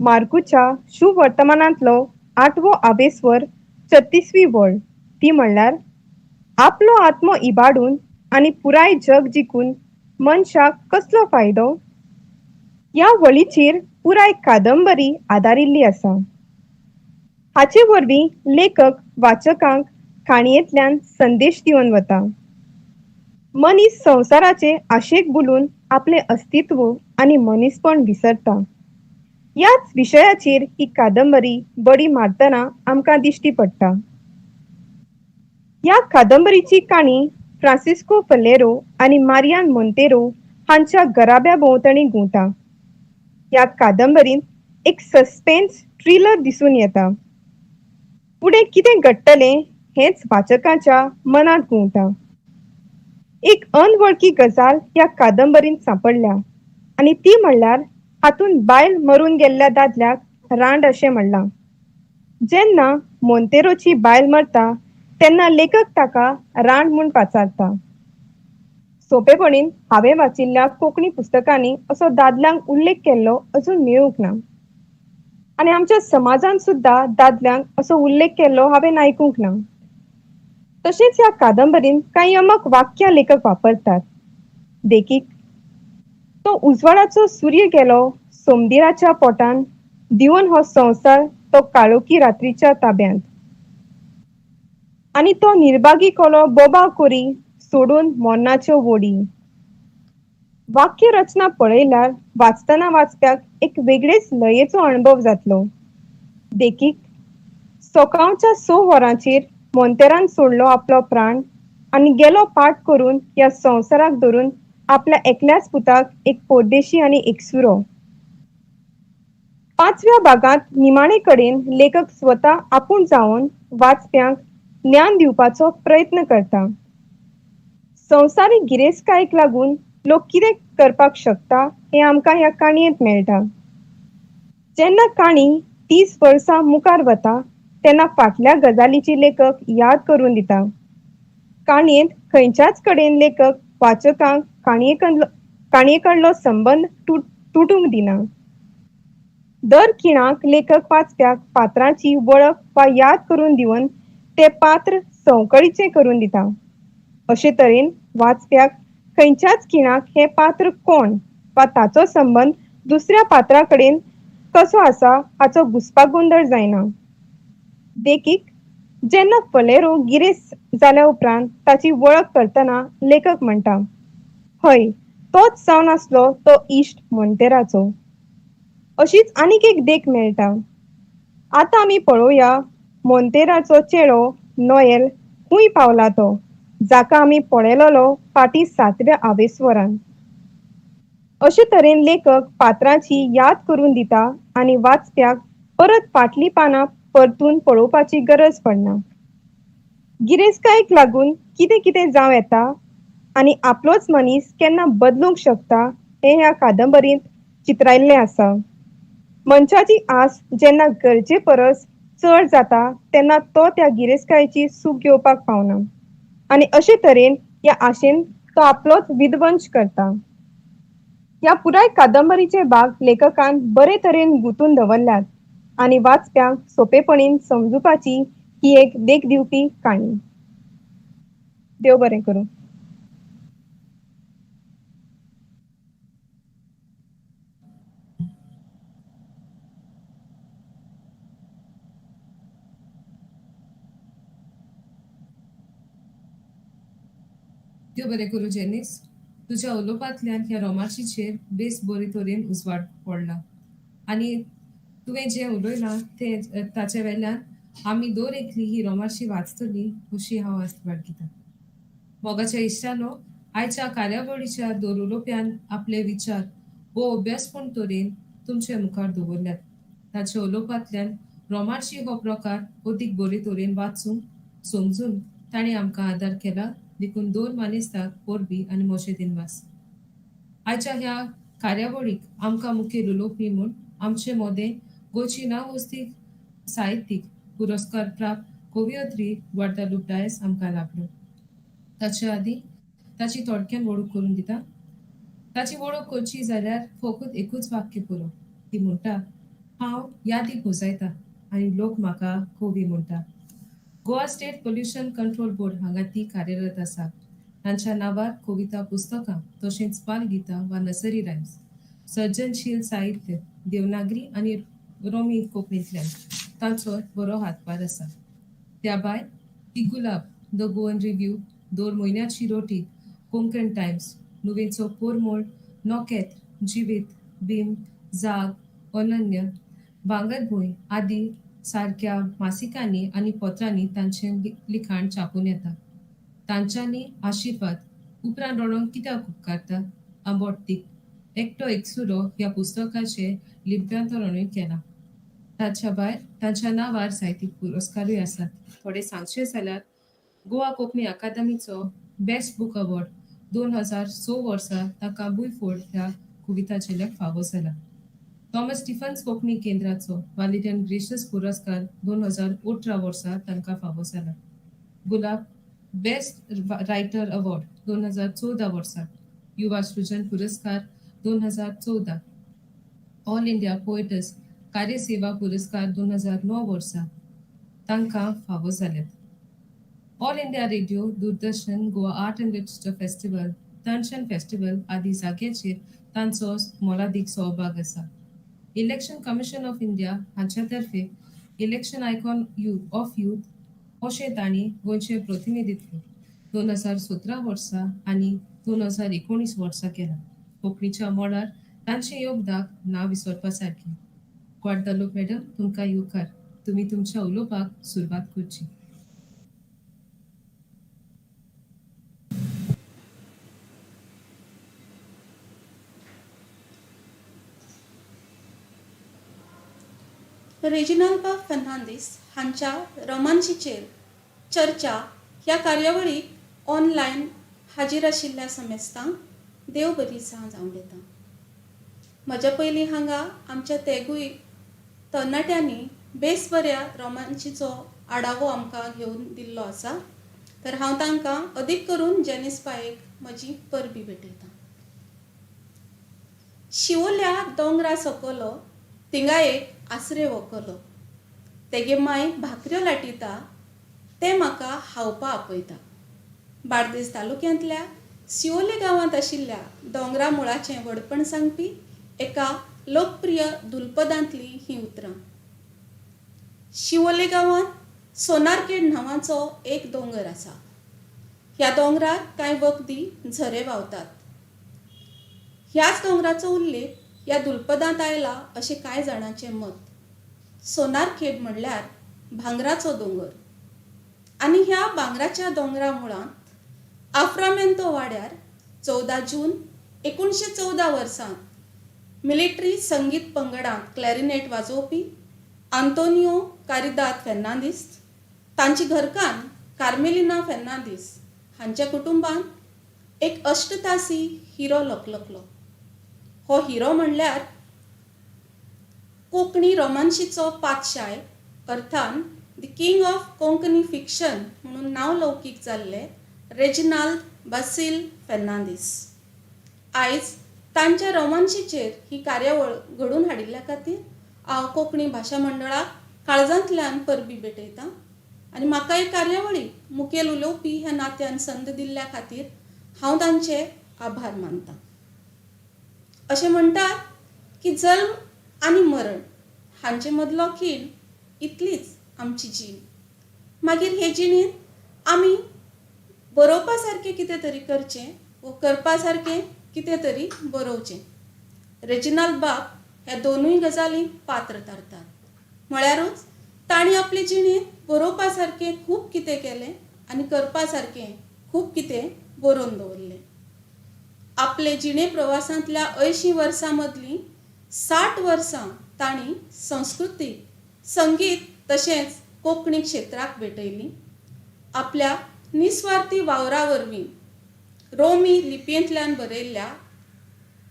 मार्कूच्या शुभ वर्तमानांतलो 8वो आवेसवर 36वी वळ. ती म्हणल्यार आपलो आत्मो इबाडून आनी पुराय जग जिखून मनशाक कसलो फायदो. ह्या वळीचेर पुराय कादंबरी आदारिल्ली आसा. हाचे वरवीं लेखक वाचकांक काणयेंतल्यान संदेश दिवन वता. मनीस संवसाराचे आशेक भुलून आपले अस्तित्व आनी मनीसपण विसरता. ह्याच विशयाचेर ही कादंबरी बडी मारतना आमकां दिश्टी पडटा. ह्या कादंबरीची काणी फ्रांसिस्को फलेरो आनी मारियान मोंतेरो हांच्या घराब्या भोंवतणी घुंवता. ह्या कादंबरींत एक सस्पेन्स थ्रिलर दिसून येता. फुडें कितें घडटलें हेंच वाचकाच्या मनांत घुंवता. एक अनवळखी गजाल ह्या कादंबरींत सांपडल्या आनी ती म्हणल्यार हातून बायल मरून गेल्ल्या दादल्याक रांड अशें म्हणलां. जेन्ना मोंतेरोची बायल मरता तेन्ना लेखक ताका रांड म्हूण पाचारता. सोंपेपणीन हांवें वाचिल्ल्या कोंकणी पुस्तकांनी असो दादल्यांक उल्लेख केल्लो अजून मेळूंक ना. आनी आमच्या समाजान सुद्दां दादल्यांक असो उल्लेख केल्लो हांवें आयकूंक ना. तशेंच ह्या कादंबरीन कांय यमक वाक्यां लेखक वापरतात. देखीक तो उजवाडाचो सूर्य गेलो सोमदिराच्या पोटान, दिवन हो संवसार तो काळोखी रात्रीच्या ताब्यांत. आनी तो निर्भागी कोलो बोबा कोरी सोडून मोन्नाच्यो वोडी. वाक्य रचना पळयल्यार वाचतना वाचप्याक एक वेगळेच लयेचो अणभव जातलो. देखीक सकाळच्या 6 वरांचेर मोंतेरान सोडलो आपलो प्राण आनी गेलो पाट करून ह्या संवसाराक धरून आपल्या एकल्याच पुताक एक पोरदेशी आनी एकसुरो. 5व्या भागांत निमाणे कडेन लेखक स्वता आपूण जावन वाचप्यांक ज्ञान दिवपाचो प्रयत्न करता. संवसारीक गिरेस्तकायेक लागून लोक कितें करपाक शकता हें आमकां ह्या काणयेंत मेळटा. जेन्ना काणी 30 वर्सां मुखार वता तेन्ना फाटल्या गजालीची लेखक याद करून दिता. काणयेंत खंयच्याच कडेन लेखक वाचकांक काणयेकडलो संबंद तुटूंक दिना. दर खिणाक लेखक वाचप्याक पात्रांची वळख वा याद करून दिवन ते पात्र संवकळीचें करून दिता. अशे तरेन वाचप्याक खंयच्याच खिणाक हें पात्र कोण वा ताचो संबंद दुसऱ्या पात्रा कडेन कसो आसा हाचो घुसपागोंदळ जायना. देखीक जेन्ना फलेरो गिरेस्त जाल्या उपरांत ताची वळख करतना लेखक म्हणटा, हय, तोच जावन आसलो तो इश्ट मोंतेराचो. अशीच आनीक एक देख मेळटा. आतां आमी पळोवया मोंतेराचो चेडो नोएल खूंय पावला तो, जाका आमी पळयलोलो फाटीं 7व्या आवेसवरान. अशे तरेन लेखक पात्रांची याद करून दिता आनी वाचप्याक परत फाटलीं पानां परतून पळोवपाची गरज पडना. गिरेस्तकायेक लागून कितें कितें जावं येता आनी आपलोच मनीस केन्ना बदलूंक शकता हें ह्या कादंबरींत चित्रायल्लें आसा. मनशाची आस जेन्ना गरजे परस चड जाता तेन्ना तो त्या गिरेस्तकायेची सूख घेवपाक पावना आनी अशे तरेन ह्या आशेन तो आपलोच विध्वंस करता. ह्या पुराय कादंबरीचे भाग लेखकान बरे तरेन गुंतून दवरल्यात आनी वाचप्यांक सोंपेपणीन समजुपाची ही एक देख दिवपी काणी. देव बरें करूं. देव बरें करूं जेनिस. तुज्या उलोवपांतल्यान ह्या रोमांसीचेर बेस बरे तरेन उजवाड पडला आनी तुवें जें उलयलां तें ताचे वेल्यान आमी दर एकली ही रोमांसी वाचतली अशी हांव आस्त बाळगितां. मोगाच्या इश्टानो, आयच्या कार्यावळीच्या दर उलोवप्यान आपले विचार वो अभ्यासपूर्ण तरेन तुमचे मुखार दवरल्यात. ताच्या उलोवपांतल्यान रोमांसी हो प्रकार अदीक बरे तरेन वाचूंक समजून ताणें आमकां आदार केला देखून दोन मानेस्ताक पोरबी आनी मोशे दिनवास. आयच्या ह्या कार्यावळीक आमकां मुखेल उलोवपी म्हूण आमचे मोदें गोंयची नामवस्तीक साहित्यीक पुरस्कार प्राप्त कवयित्री ग्वादालूप डायस आमकां लाभल्यो. ताचे आदीं ताची थोडक्यान वळख करून दिता. ताची वळख करची जाल्यार फकत एकूच वाक्य पुरो. ती म्हणटा, हांव यादी पुंजयता आनी लोक म्हाका कवी म्हणटा. Goa state pollution control board हांगा ती कार्यरत आसा. तांच्या नांवार कविता पुस्तकां तशेंच बालगितां वा नर्सरी रायम्स, सर्जनशील साहित्य देवनागरी आनी रोमी कोंकणींतल्यान तांचो बरो हातभार आसा. त्या भायर ती गुलाब, द गोवन रिव्ह्यू, दर म्हयन्याची रोटी, कोंकण टायम्स, नुवेचो पोरमोळ, नोकेत, जिवीत, बीम, जाग, अनन्य, भांगरभूंय आदी सारक्या मासिकांनी आनी पत्रांनी तांचें लिखाण छापून येता. तांच्यांनी आशिर्वाद उपरांत रोडोंक कित्याक उपकारता आंबोट तीख एकटो एकसुरो ह्या पुस्तकाचें लिप्यांतरणूय केलां. ताच्या भायर तांच्या नांवार साहित्यीक पुरस्कारूय आसात. थोडे सांगचे जाल्यार गोवा कोंकणी अकादमीचो बेस्ट बूक अवॉर्ड 2006 वर्सा ताका बुयफोड ह्या कविता जिल्ल्याक फावो जाला. थॉमस स्टिफन्स कोंकणी केंद्राचो वालिडियन ग्रेशियस पुरस्कार 2018 वर्सा तांकां फावो जाला. गुलाब बेस्ट रायटर अवॉर्ड 2014 वर्सा, युवा सृजन पुरस्कार 2014, ऑल इंडिया पोएटस कार्यसेवा पुरस्कार 2009 वर्सा तांकां फावो जाल्यात. All India radio, Doordarshan, Goa art and literature festival, Tansen festival आदी जाग्याचेर तांचो मोलादीक सहभाग आसा. इलेक्शन कमिशन ऑफ इंडिया हांच्या तर्फे इलेक्शन आयकॉन ऑफ यूथ अशें तांणी गोंयचें प्रतिनिधित्व 2017 वर्सा आनी 2019 वर्सा केलां. कोंकणीच्या मोडार तांचें योगदान ना विसरपा सारकें. ग्वाडलोप मॅडम, तुमकां येवकार. तुमी तुमच्या उलोवपाक सुरवात करची. रेजिनाल्ड फर्नांदीस हांच्या रोमांसीचेर चर्चा ह्या कार्यावळीक ऑनलायन हाजीर आशिल्ल्या समेस्तांक देव बरी जावं दिता. म्हज्या पयलीं हांगा आमच्या तेगूय तरणाट्यांनी बेस बऱ्या रोमांसीचो आढावो आमकां घेवन दिल्लो आसा, तर हांव तांकां अदीक करून जेनिस बायेक म्हजी परबी भेटयतां. शिवोल्या दोंगरा सकलो थिंगा एक आसरे व्हंकलो. तेगे माय भाकऱ्यो लाटिता ते म्हाका हावपा आपयता. बार्देस तालुक्यांतल्या शिवोले गांवांत आशिल्ल्या दोंगरा मुळाचें व्हडपण सांगपी एका लोकप्रिय दुलपदांतलीं हीं उतरां. शिवोले गांवांत सोनारखेड नांवाचो एक दोंगर आसा. ह्या दोंगरार कांय वखदी झरे व्हांवतात. ह्याच दोंगराचो उल्लेख ह्या दुलपदांत आयला अशें कांय जाणांचें मत. सोनारखेड म्हणल्यार भांगराचो दोंगर आनी ह्या भांगराच्या दोंगरा मुळांत आफ्रामेंतो वाड्यार 14 जून 1914 वर्सांत मिलिटरी संगीत पंगडांत क्लॅरिनेट वाजोवपी आंतोनियो कारिदाद फेर्नांदीस, तांची घरकान्न कार्मेलिना फेर्नांदीस हांच्या कुटुंबांत एक अष्टतासी हिरो लोकलकलो. हो हिरो म्हणल्यार कोंकणी रोमांसीचो पातशाय अर्थान the king of Konkani fiction म्हणून नांव लौकीक जाल्ले रेजिनाल्ड बासिल फेर्नांदीस. आयज तांच्या रोमांसीचेर ही कार्यावळ घडून हाडिल्ल्या खातीर हांव कोंकणी भाशा मंडळाक काळजांतल्यान परबी भेटयतां आनी म्हाका हे कार्यावळीक मुखेल उलोवपी ह्या नात्यान संद दिल्ल्या खातीर हांव तांचे आभार मानतां. अशें म्हणटात की जल्म आनी मरण हांचे मदलो खीण इतलीच आमची जीण. मागीर हे जिणेंत आमी बरोवपा सारकें कितें तरी करचें वो करपा सारकें कितें तरी बरोवचें. रेजिनाल्ड बाब ह्या दोनूय गजालींक पात्र थारतात. म्हळ्यारूच तांणी आपले जिणेंत बरोवपा सारकें खूब कितें केलें आनी करपा सारकें खूब कितें बरोवन दवरलें. आपले जिणे प्रवासांतल्या 80 वर्सां मदलीं 60 वर्सां तांणी संस्कृतीक, संगीत तशेंच कोंकणी क्षेत्राक भेटयलीं. आपल्या निस्वार्थी वावरा वरवीं रोमी लिपयेंतल्यान बरयल्ल्या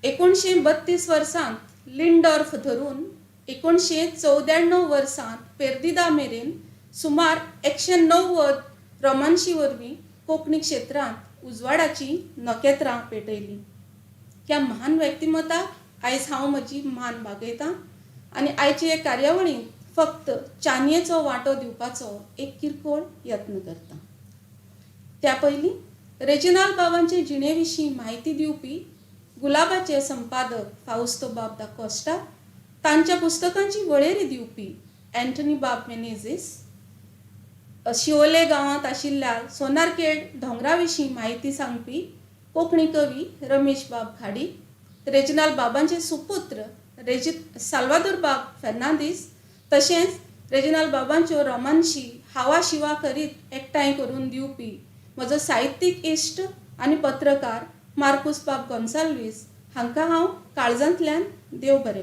1932 वर्सांत लिंडॉर्फ धरून 1994 वर्सांत पेर्दिदा मेरेन सुमार 190 रोमांसी वरवीं कोंकणी क्षेत्रांत उजवाडाची नखेत्रां पेटयलीं. ह्या महान व्यक्तिमत्वाक आयज हांव म्हजी मान बागयतां आनी आयचे हे कार्यावळींत फक्त चानयेचो वांटो दिवपाचो एक किरकोळ यत्न करतां. त्या पयलीं रेजिनाल्ड बाबांचे जिणे विशीं म्हायती दिवपी गुलाबाचे संपादक फाउस्तो बाब दा कॉस्टा, तांच्या पुस्तकांची वळेरी दिवपी एंटनी बाब मेनेझीस, शिवोले गांवांत आशिल्ल्या सोनारखेड दोंगरा विशीं म्हायती सांगपी कोंकणी कवी रमेश बाब खाडी, रेजिनाल्ड बाबांचे सुपुत्र साल्वादोर बाब फेर्नांदीस, तशेंच रेजिनाल्ड बाबांच्यो रोमांसी हावा शिवा करीत एकठांय करून दिवपी म्हजो साहित्यीक इश्ट आनी पत्रकार मार्कुस बाब गोन्साल्वीस हांकां हांव काळजांतल्यान देव बरें.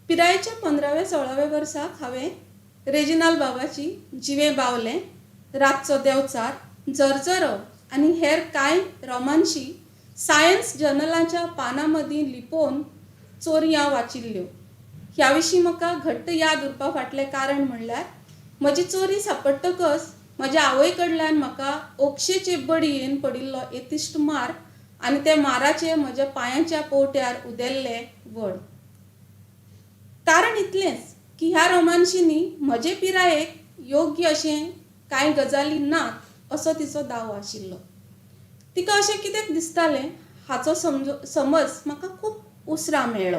पिरायेच्या 15व्या-16व्या वर्साक हांवें रेजिनाल्ड बाबाची जिवे बावलें, रातचो देंवचार, झरझरो आनी हेर कांय रोमांसी सायन्स जर्नलाच्या पानांमदीं लिपोवन चोरयां वाचिल्ल्यो. ह्या विशीं म्हाका घट्ट याद उरपा फाटलें कारण म्हणल्यार म्हजी चोरी सांपडटकच म्हज्या आवय कडल्यान म्हाका ओक्षेचे बडयेन पडिल्लो एतिश्ट मार आनी ते माराचे म्हज्या पांयाच्या पोवट्यार उदेल्ले वड. कारण इतलेंच की ह्या रोमांसींनी म्हजे पिरायेक योग्य अशें कांय गजाली नात असो तिचो दावो आशिल्लो. तिका अशें कित्याक दिसतालें हाचो समज म्हाका खूब उसरां मेळ्ळो.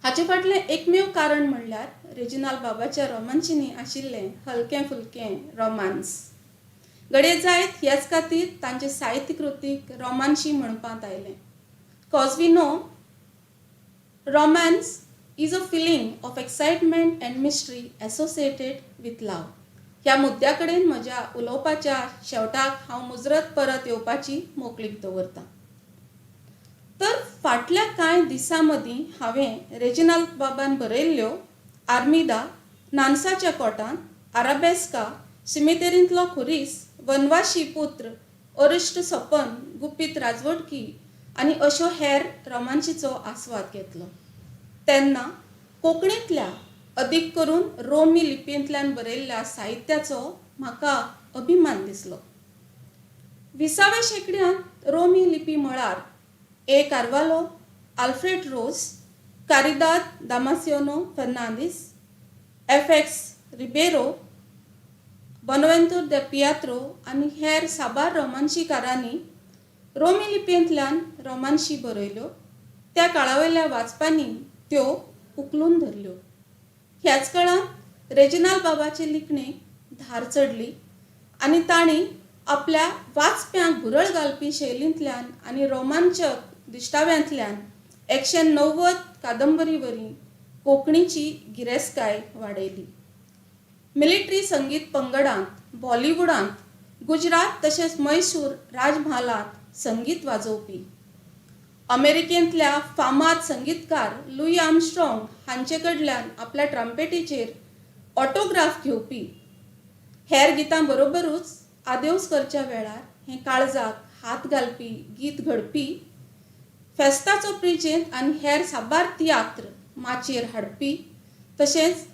हाचे फाटलें एकमेव कारण म्हणल्यार रेजिनाल्ड बाबाच्या रोमांसींनी आशिल्लें हलकें फुलकें रोमांस. घडये जायत ह्याच खातीर तांचे साहित्य कृतीक रोमांसी म्हणपांत आयलें. Cause we know romance is a feeling of excitement and mystery associated with love. ह्या मुद्द्या कडेन म्हज्या उलोवपाच्या शेवटाक हांव मुजरत परत येवपाची मोकळीक दवरतां. तर फाटल्या कांय दिसां मदीं हांवें रेजिनाल्ड बाबान बरयल्ल्यो आर्मिदा, नान्साच्या कोटांत, आराबेस्का, सिमेतेरींतलो खुरीस, वनवाशी पुत्र, अरिश्ट सपन, गुपीत राजवटकी आनी अश्यो हेर रोमांसीचो आस्वाद घेतलो. तेन्ना कोंकणींतल्या अदीक करून रोमी लिपयेंतल्यान बरयल्ल्या साहित्याचो म्हाका अभिमान दिसलो. 20व्या शेंकड्यांत रोमी लिपी म्हळ्यार ए कार्वालो, आल्फ्रेड रोज, कारिदाद दामासियानो फेर्नांदीस, एफ.एक्स. रिबेरो, बोनावेंतूर दे पियात्रो आनी हेर साबार रोमांसीकारांनी रोमी लिपयेंतल्यान रोमांसी बरयल्यो. त्या काळावयल्या वाचप्यांनी त्यो उखलून धरल्यो. ह्याच काळांत रेजिनाल्ड बाबाचे लिखणेक धार चडली आनी तांणी आपल्या वाचप्यांक भुरळ घालपी शैलींतल्यान आनी रोमांचक दिश्टाव्यांतल्यान 190 कादंबरीवरीं कोंकणीची गिरेस्तकाय वाडयली. मिलिटरी संगीत पंगडांत, बॉलिवूडांत, गुजरात तशेंच मैसूर राजमहालांत संगीत वाजोवपी, अमेरिकेंतल्या फामाद संगीतकार लुई आर्मस्ट्रॉंग हांचे कडल्यान आपल्या ट्रम्पेटीचेर ऑटोग्राफ घेवपी, हेर गितां बरोबरूच आदेवस करच्या वेळार हें काळजाक हात घालपी गीत घडपी, फेस्ताचो प्रिचेंत आनी हेर साबार तियात्र माचयेर हाडपी, तशेंच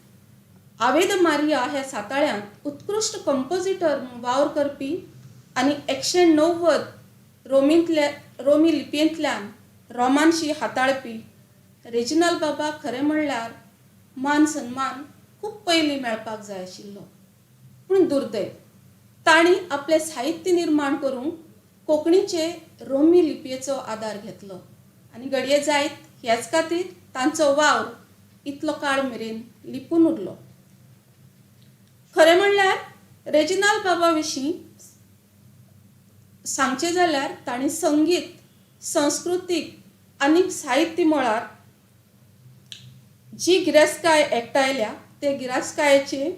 आवेद मारिया ह्या साताळ्यांत उत्कृश्ट कंपोजिटर म्हूण वावर करपी आनी 190 रोमी लिपयेंतल्यान रोमांसी हाताळपी रेजिनाल्ड बाबा खरें म्हणल्यार मान सन्मान खूब पयलीं मेळपाक जाय आशिल्लो. पूण दुर्दैव तांणी आपलें साहित्य निर्माण करूंक कोंकणीचे रोमी लिपयेचो आदार घेतलो आनी घडये जायत ह्याच खातीर तांचो वावर इतलो काळ मेरेन लिपून उरलो. खरें म्हणल्यार रेजिनाल्ड बाबा विशीं सांगचें जाल्यार तांणी संगीत, संस्कृतीक आनी साहित्य मळार जी गिरेस्तकाय एकठांयल्या ते गिरेस्तकायेचे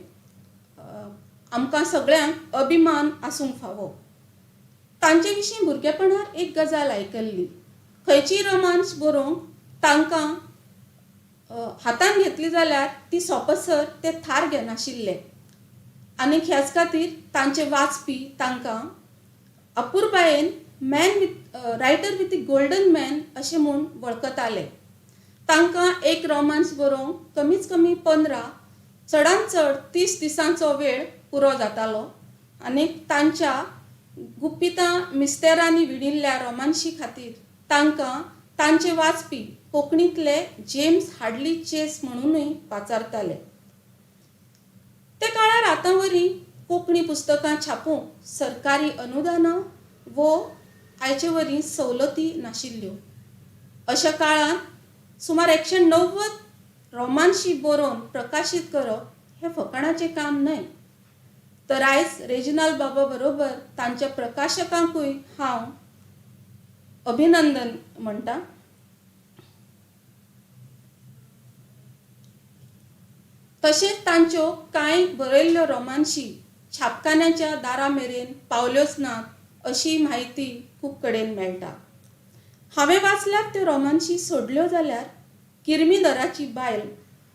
आमकां सगळ्यांक अभिमान आसूंक फावो. तांचे विशीं भुरगेपणांत एक गजाल आयकल्ली. खंयचीय रोमांस बरोवंक तांकां हातान घेतली जाल्यार ती सोंपसर ते थार घेनाशिल्ले आनी ह्याच खातीर तांचे वाचपी तांकां अपुरबायेन writer with the golden man अशें म्हूण वळखताले. तांकां एक रोमांस बरोवंक कमीच कमी 15 चडांत चड 30 दिसांचो वेळ पुरो जातालो आनी तांच्या गुपितां मिस्तेरांनी विणिल्ल्या रोमांसी खातीर तांकां तांचे वाचपी कोंकणींतले जेम्स हार्डली चेस म्हणूनय पाचारताले. ते काळार आतांवरी कोंकणी पुस्तकां छापूंक सरकारी अनुदानां वो आयचे वरी सवलती नाशिल्ल्यो. अशा काळांत सुमार 190 रोमांसी बरोवन प्रकाशीत करप हें फकाणाचें काम न्हय. तर आयज रेजिनाल्ड बाबा बरोबर तांच्या प्रकाशकांकूय हांव अभिनंदन म्हणटां. तशेंच तांच्यो कांय बरयल्ल्यो रोमांसी छापखान्याच्या दारा मेरेन पावल्योच नात अशी म्हायती खूब कडेन मेळटा. हांवें वाचल्यार त्यो रोमांसी सोडल्यो जाल्यार किरमीदराची बायल,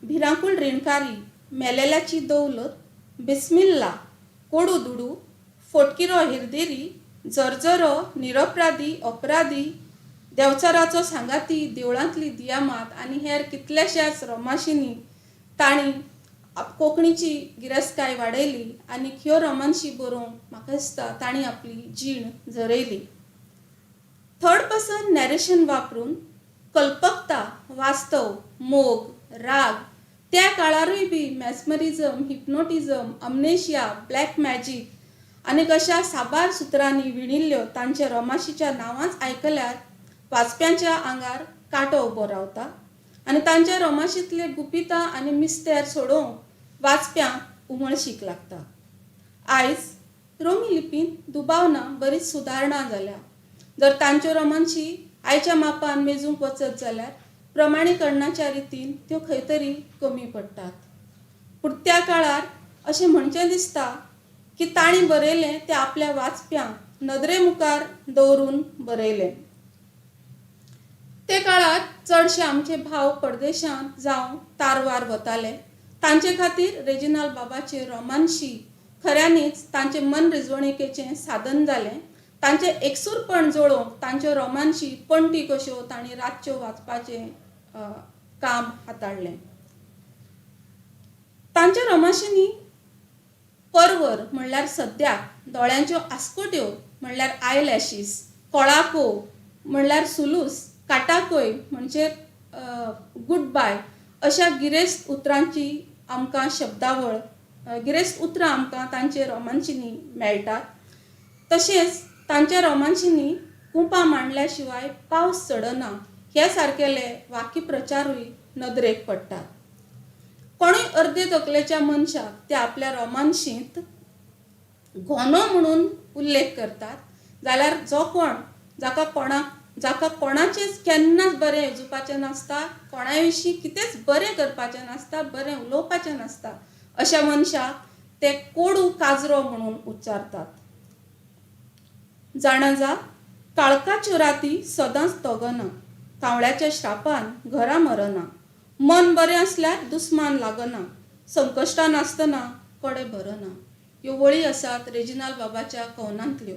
भिरांकूळ रिणकारी, मेलेल्याची दौलत, बिस्मिल्ला, कोडू दुडू, फोटकिरो हिरदेरी, जरजरो निरपराधी अपराधी देवचाराचो सांगाती देवळांतली दियामात आनी हेर कितल्याशाच रोमांशींनी ताणी कोंकणीची गिरेस्तकाय वाडयली आनी ह्यो रोमांशी बरोवंक म्हाका दिसता ताणी आपली जीण झरयली. थर्ड पर्सन नॅरेशन वापरून कल्पकता, वास्तव, मोग, राग त्या काळारूय बी मॅस्मरिझम, हिप्नोटिझम, अमनेशिया, ब्लॅक मॅजिक आनी अशा साबार सुत्रांनी विणिल्ल्यो तांच्या रोमांशीच्या नांवांच आयकल्यार वाचप्यांच्या आंगार कांटो उबो रावता आनी तांच्या रोमांशींतले गुपिता आनी मिस्तेर सोडोवंक वाचप्यांक उमळशीक लागता. आयज रोमी लिपीन दुबावना बरीच सुदारणा जाल्या. जर तांच्यो रोमांशी आयच्या मापान मेजूंक वचत जाल्यार प्रमाणीकरणाच्या रितीन त्यो खंय तरी कमी पडटात. पूण त्या काळार अशें म्हणचें दिसता की ताणी बरयलें तें आपल्या वाचप्यांक नदरे मुखार दवरून बरयलें. ते काळार चडशे आमचे भाव परदेशांत जावं तारवार वताले. तांचे खातीर रेजिनाल्ड बाबाचे रोमांशी खऱ्यांनीच तांचे मन रिजवणुकेचें साधन जालें. तांचे एकसूरपण जुळोवंक तांच्यो रोमांशी पणटी कश्यो तांणी रातच्यो वाचपाचें काम हाताळलें. तांच्या रोमांशींनी परवर म्हणल्यार सद्याक, दोळ्यांच्यो आस्कोट्यो म्हणल्यार आयलॅशीस, कोळाको म्हणल्यार सुलूस, काटाकोय म्हणजे गूड बाय अशा गिरेस्त उतरांची आमकां शब्दावळ गिरेस्त उतरां आमकां तांचे रोमांशींनी मेळटात. तशेंच तांच्या रोमांशींनी कुंपां मांडल्या शिवाय पावस चडना हे सारकेले वाक्यप्रचारूय नदरेक पडटात. कोणूय अर्दे तकलेच्या मनशाक ते आपल्या रोमांशींत घोनो म्हणून उल्लेख करतात जाल्यार जो कोण जाका कोणाचेच केन्नाच बरें येवजूपाचें नासता, कोणा विशीं कितेंच बरें करपाचें नासता, बरें उलोवपाचें नासता अशा मनशाक ते कोडू काजरो म्हणून उच्चारतात. जाणा जा काळखाच्यो राती सदांच तोगना, कावळ्याच्या श्रापान घरा मरना, मन बरें आसल्यार दुस्मान लागना, संकश्टान आसतना कोडे भरना. ह्यो वळी आसात रेजिनाल्ड बाबाच्या कवनांतल्यो.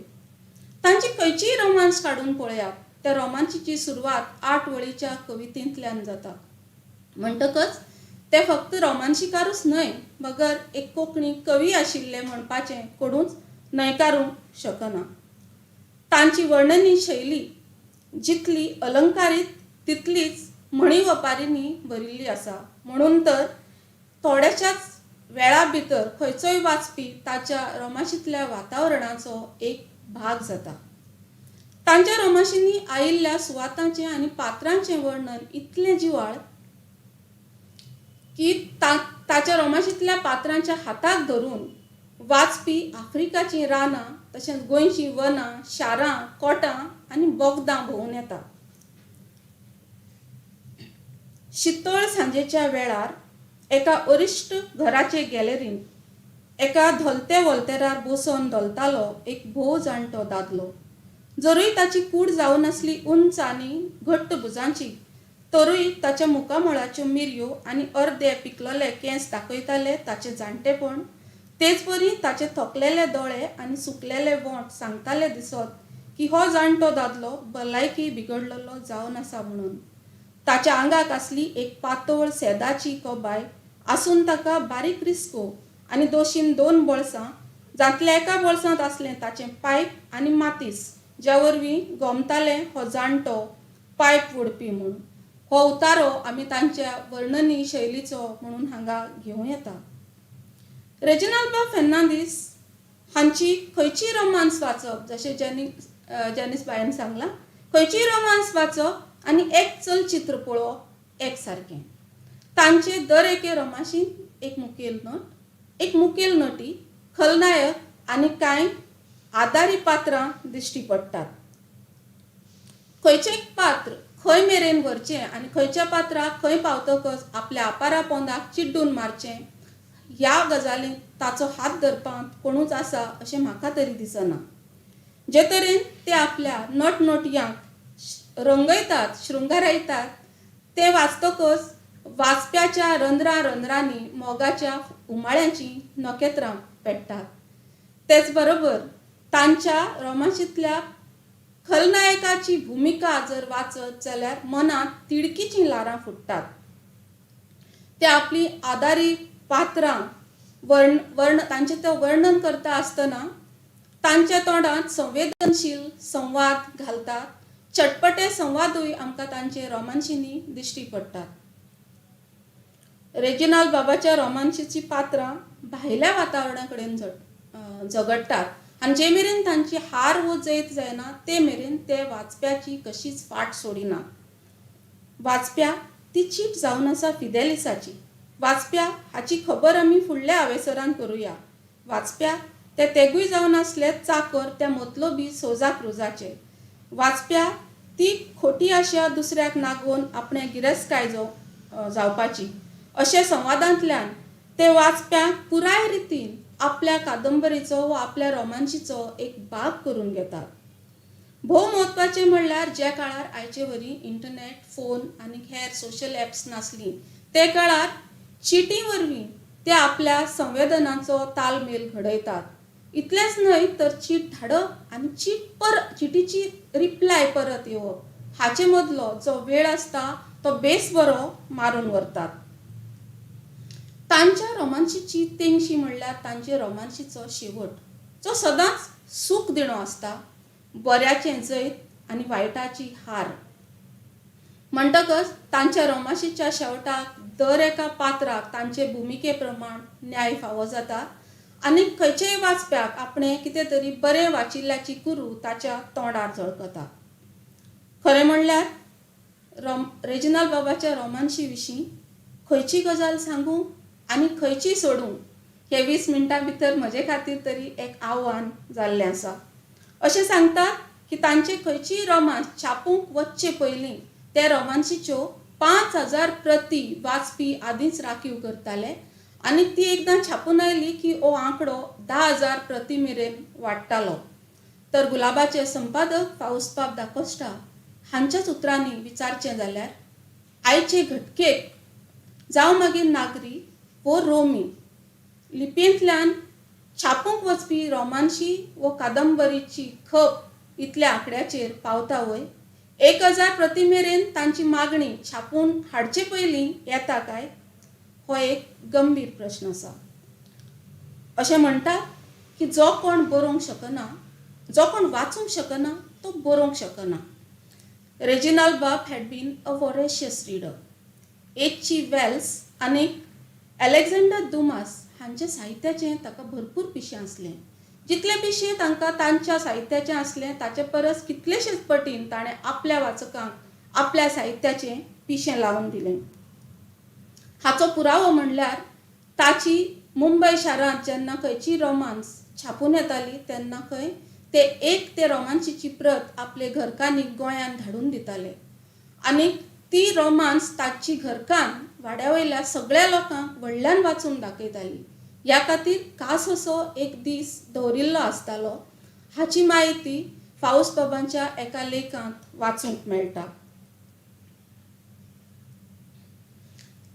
तांची खंयचीय रोमांस काडून पळयात, त्या रोमांसीची सुरवात 8 वळीच्या कवितेंतल्यान जाता. म्हणटकच ते फक्त रोमांसिकारूच न्हय बगर एक कोंकणी कवी आशिल्ले म्हणपाचें कोणूच न्हयकारूंक शकना. तांची वर्णनी शैली जितली अलंकारीत तितलीच म्हणी वपारींनी भरिल्ली आसा. म्हणून तर थोड्याशाच वेळा भितर खंयचोय वाचपी ताच्या रोमांशींतल्या वातावरणाचो एक भाग जाता. तांच्या रोमांशींनी आयिल्ल्या सुवातांचें आनी पात्रांचें वर्णन इतलें जिवाळ की ताच्या रोमांशींतल्या पात्रांच्या हाताक धरून वाचपी आफ्रिकाची रानां तशेंच गोंयचीं वनां, शारां, कोटां आनी बोगदां भोंवून येता. शितळ सांजेच्या वेळार एका अरिश्ट घराचे गॅलरींत एका धोलते वॉल्तेरार बसून धोलतालो एक भोव जाणटो दादलो. जरूय ताची कूड जावन आसली उंच आनी घट्ट भुजांची, तरूय ताच्या मुखामळाच्यो मिरयो आनी अर्दे पिकलले केंस दाखयताले ताचें जाणटेपण. तेच परी ताचे थोकलेले दोळे आनी सुकलेले वोंट सांगताले दिसत की हो जाणटो दादलो भलायकी बिगडलेलो जावन आसा म्हणून. ताच्या आंगाक आसली एक पातळ सेदाची कोबाय आसून ताका बारीक रिस्को आनी दोशीन 2 बोळसां, जातल्या एका बोळसांत आसलें ताचें पायप आनी मातीस, ज्या वरवीं गोमताले हो जाणटो पायप वोडपी म्हूण. हो उतारो आमी तांच्या वर्णनी शैलीचो म्हणून हांगा घेवं येता. रेजिनाल्ड फेर्नांदीस हांची खंयचीय रोमांस वाचप, जशें जॅनिस बायन सांगलां, खंयचीय रोमांस वाचप आनी एक चलचित्र पळोवप एक सारकें. तांचे दर एके रोमांसींत एक मुखेल नटी, खलनायक आनी कांय आदारी पात्रां दिश्टी पडटात. खंयचें पात्र खंय मेरेन व्हरचें आनी खंयच्या पात्राक खंय पावतकच आपल्या आपारा पोंदाक चिड्डून मारचें ह्या गजालींत ताचो हात धरपाक कोणूच आसा अशें म्हाका तरी दिसना. जे तरेन ते आपल्या नटनटयांक रंगयतात, शृंगारयतात, ते वाचतकच वाचप्याच्या रंध्रांनी मोगाच्या उमाळ्यांची नखेत्रां पेट्टात. तेच बरोबर तांच्या रोमांसींतल्या खलनायकाची भुमिका जर वाचत जाल्यार मनात तिडकीची लारां फुट्टात. ते आपली आदारी पात्रां तांचें तें वर्णन करता आसतना तांच्या तोंडात संवेदनशील संवाद घालतात. चटपटे संवादूय आमकां तांचे रोमांसींनी दिश्टी पडटात. रेजिनाल्ड बाबाच्या रोमांसीची पात्रां भायल्या वातावरणा कडेन झगडटात आनी जे मेरेन तांची हार वो जैत जायना ते मेरेन ते वाचप्याची कशीच फाट सोडिना. वाचप्याक ती चीट जावन आसा फिदेलिसाची. वाचप्या हाची खबर आमी फुडल्या आवेसरान करुया. वाचप्याक ते तेगूय जावन आसले चाकर त्या मतलबी सोजा क्रुजाचे. वाचप्या ती खोटी आशा दुसऱ्याक नागोवन आपणे गिरेस्तकायजो जावपाची. अशा संवादांतल्यान ते वाचप्यांक पुराय रितीन आपल्या कादंबरीचो वा आपल्या रोमांसीचो एक भाग करून घेतात. भोव म्हत्वाचें म्हणल्यार ज्या काळार आयचे वरी इंटरनेट, फोन आनी हेर सोशल ॲप्स नासलीं ते काळार चिटी वरवीं ते आपल्या संवेदनांचो तालमेल घडयतात. इतलेंच न्हय तर चीट धाडप आनी चिटीची रिप्लाय परत येवप हाचे मदलो जो वेळ आसता तो बेस बरो मारून व्हरतात. तांच्या रोमांसीची तेंगशी म्हणल्यार तांचे रोमांसीचो शेवट जो सदांच सूख दिणो आसता. बऱ्याचें जैत आनी वायटाची हार. म्हणटकच तांच्या रोमांसीच्या शेवटाक दर एका पात्राक तांचे भुमिके प्रमाण न्याय फावो जाता आनी खंयचेय वाचप्याक आपणे कितें तरी बरें वाचिल्ल्याची कुरू ताच्या तोंडार झळकता. खरें म्हणल्यार रेजिनाल्ड बाबाच्या रोमांसी विशीं खंयची गजाल सांगूं आनी खंयची सोडूं हे 20 मिनटां भितर म्हजे खातीर तरी एक आव्हान जाल्लें आसा. अशें सांगतात की तांचे खंयचीय रोमांस छापूंक वचचे पयलीं ते रोमांसीच्यो 5000 प्रती वाचपी आदींच राखीव करताले आनी ती एकदां छापून आयली की हो आंकडो 10,000 प्रती मेरेन वाडटालो. तर गुलाबाचे संपादक फाउस्पाब दा कोस्टा हांच्याच उतरांनी विचारचें जाल्यार आयचे घटकेक जावं मागीर नागरी वो रोमी लिपयेंतल्यान छापूंक वचपी रोमांसी वो कादंबरीची खप इतल्या आंकड्याचेर पावता वय. 1000 प्रती मेरेन तांची मागणी छापून हाडचे पयलीं येता काय हो एक गंभीर प्रश्न आसा. अशें म्हणटात की जो कोण बरोवंक शकना, जो कोण वाचूंक शकना तो बरोवंक शकना. रेजिनाल्ड बाब had been a voracious reader. H.G. Wells आनी अलेक्झांडर दुमास हांचे साहित्याचें ताका भरपूर पिशें आसलें. जितलें पिशें तांकां तांच्या साहित्याचें आसलें ताचे परस कितलेशेच पटीन ताणें आपल्या वाचकांक आपल्या साहित्याचें पिशें लावन दिलें. हाचो पुरावो म्हणल्यार ताची मुंबय शारांत जेन्ना खंयची रोमांस छापून येताली तेन्ना खंय ते रोमांसीची प्रत आपले घरकान्नीक गोंयांत धाडून दिताले आनी ती रोमांस ताची घरकान्न वाड्या वयल्या सगळ्या लोकांक व्हडल्यान वाचून दाखयताली. ह्या खातीर खास असो एक दीस दवरिल्लो आसतालो हाची म्हायती फाउस्पाबांच्या एका लेखांत वाचूंक मेळटा.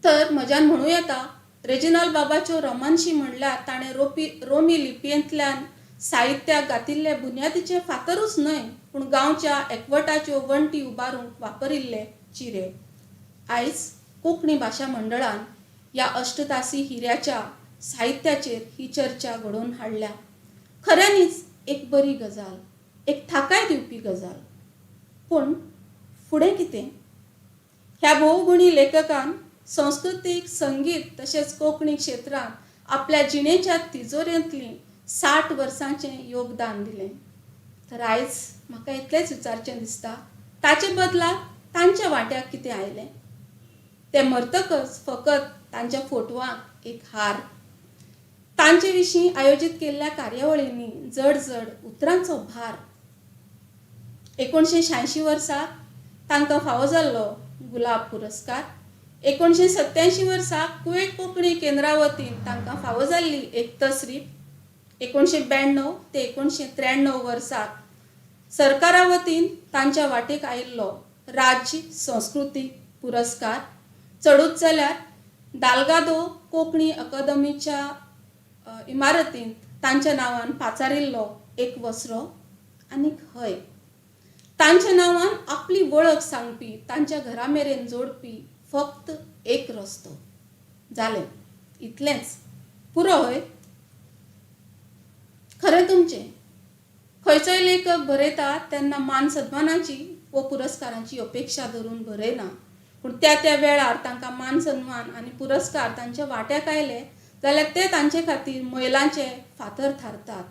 तर म्हज्यान म्हणूं येता रेजिनाल्ड बाबाच्यो रोमांसी म्हणल्यार ताणें रोमी लिपयेंतल्यान साहित्याक घातिल्ले बुन्यादीचे फातरूच न्हय पूण गांवच्या एकवटाच्यो वण्टी उबारूंक वापरिल्ले चिरे. आयज कोंकणी भाशा मंडळान ह्या अष्टतासी हिऱ्याच्या साहित्याचेर ही चर्चा घडोवन हाडल्या. खऱ्यांनीच एक बरी गजाल, एक थाकाय दिवपी गजाल. पूण फुडें कितें? ह्या भोवगुणी लेखकान संस्कृतीक, संगीत तशेंच कोंकणी क्षेत्रांत आपल्या जिणेच्या तिजोरेंतलीं 60 वर्सांचें योगदान दिलें. तर आयज म्हाका इतलेंच विचारचें दिसता ताचे बदला तांच्या वाट्याक कितें आयलें? ते मरतकच फकत तांच्या फोटवांक एक हार. तांचे विशीं आयोजीत केल्ल्या कार्यावळींनी जड उतरांचो भार. 1986 वर्सा तांकां फावो जाल्लो गुलाब पुरस्कार. 1987 वर्सा कुवेट कोंकणी केंद्रा वतीन तांकां फावो जाल्ली एक तसरीप. 1992 ते 1993 वर्साक सरकारा वतीन तांच्या वाटेक आयिल्लो राज्य संस्कृतीक पुरस्कार. चडूच जाल्यार दालगादो कोंकणी अकादमीच्या इमारतींत तांच्या नांवान पाचारिल्लो एक वस्रो आनीक हय. तांच्या नांवान आपली वळख सांगपी, तांच्या घरा मेरेन जोडपी फक्त एक रस्तो. जालें, इतलेंच. पुरो हय. खरें तुमचें. खंयचोय लेखक बरयता तेन्ना मान सन्मानाची व पुरस्कारांची अपेक्षा धरून बरयना, पूण त्या त्या वेळार तांकां मान सन्मान आनी पुरस्कार तांच्या वाट्याक आयले जाल्यार ते तांचे खातीर मैलांचे फातर थारतात.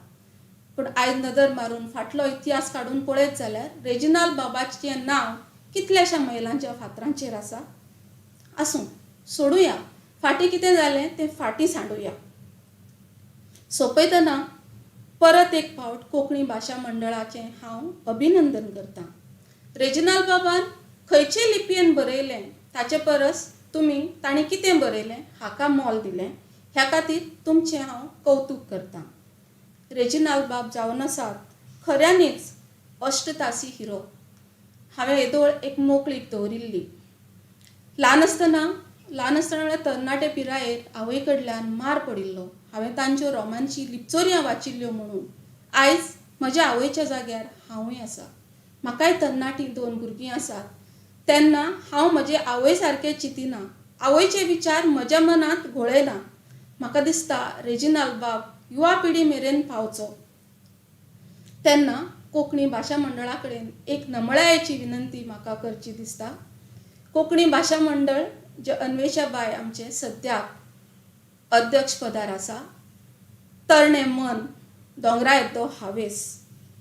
पूण आयज नदर मारून फाटलो इतिहास काडून पळयत जाल्यार रेजिनाल्ड बाबाचें नांव कितल्याशा मैलांच्या फातरांचेर आसा. आसूं, सोडुया. फाटीं कितें जालें तें फाटीं सांडुया. सोंपयतना परत एक फावट कोंकणी भाशा मंडळाचें हांव अभिनंदन करतां. रेजिनाल्ड बाबान खंयचे लिपयेन बरयलें ताचे परस तुमी ताणें कितें बरयलें हाका मोल दिलें, ह्या खातीर तुमचें हांव कौतूक करतां. रेजिनाल्ड बाब जावन आसात खऱ्यांनीच अष्टतासी हिरो. हांवें येदोळ एक मोकळीक दवरिल्ली. ल्हान आसतना म्हळ्यार तरणाटे पिरायेर आवय कडल्यान मार पडिल्लो. हांवें तांच्यो रोमांची लिपचोरयां वाचिल्ल्यो म्हणून आयज म्हज्या आवयच्या जाग्यार हांवूय आसा. म्हाकाय तरणाटीं 2 भुरगीं आसात. तेन्ना हांव म्हजे आवय सारकें चिंतिना. आवयचे विचार म्हज्या मनांत घोळयना. म्हाका दिसता रेजिनाल्ड बाब युवा पिढी मेरेन पावचो तेन्ना कोंकणी भाशा मंडळा कडेन एक नमळायेची विनंती म्हाका करची दिसता. कोंकणी भाशा मंडळ जे अन्वेषाबाई आमचे सद्याक अध्यक्ष पदार आसा, तरणे मन, दोंगरा येतो हावेस,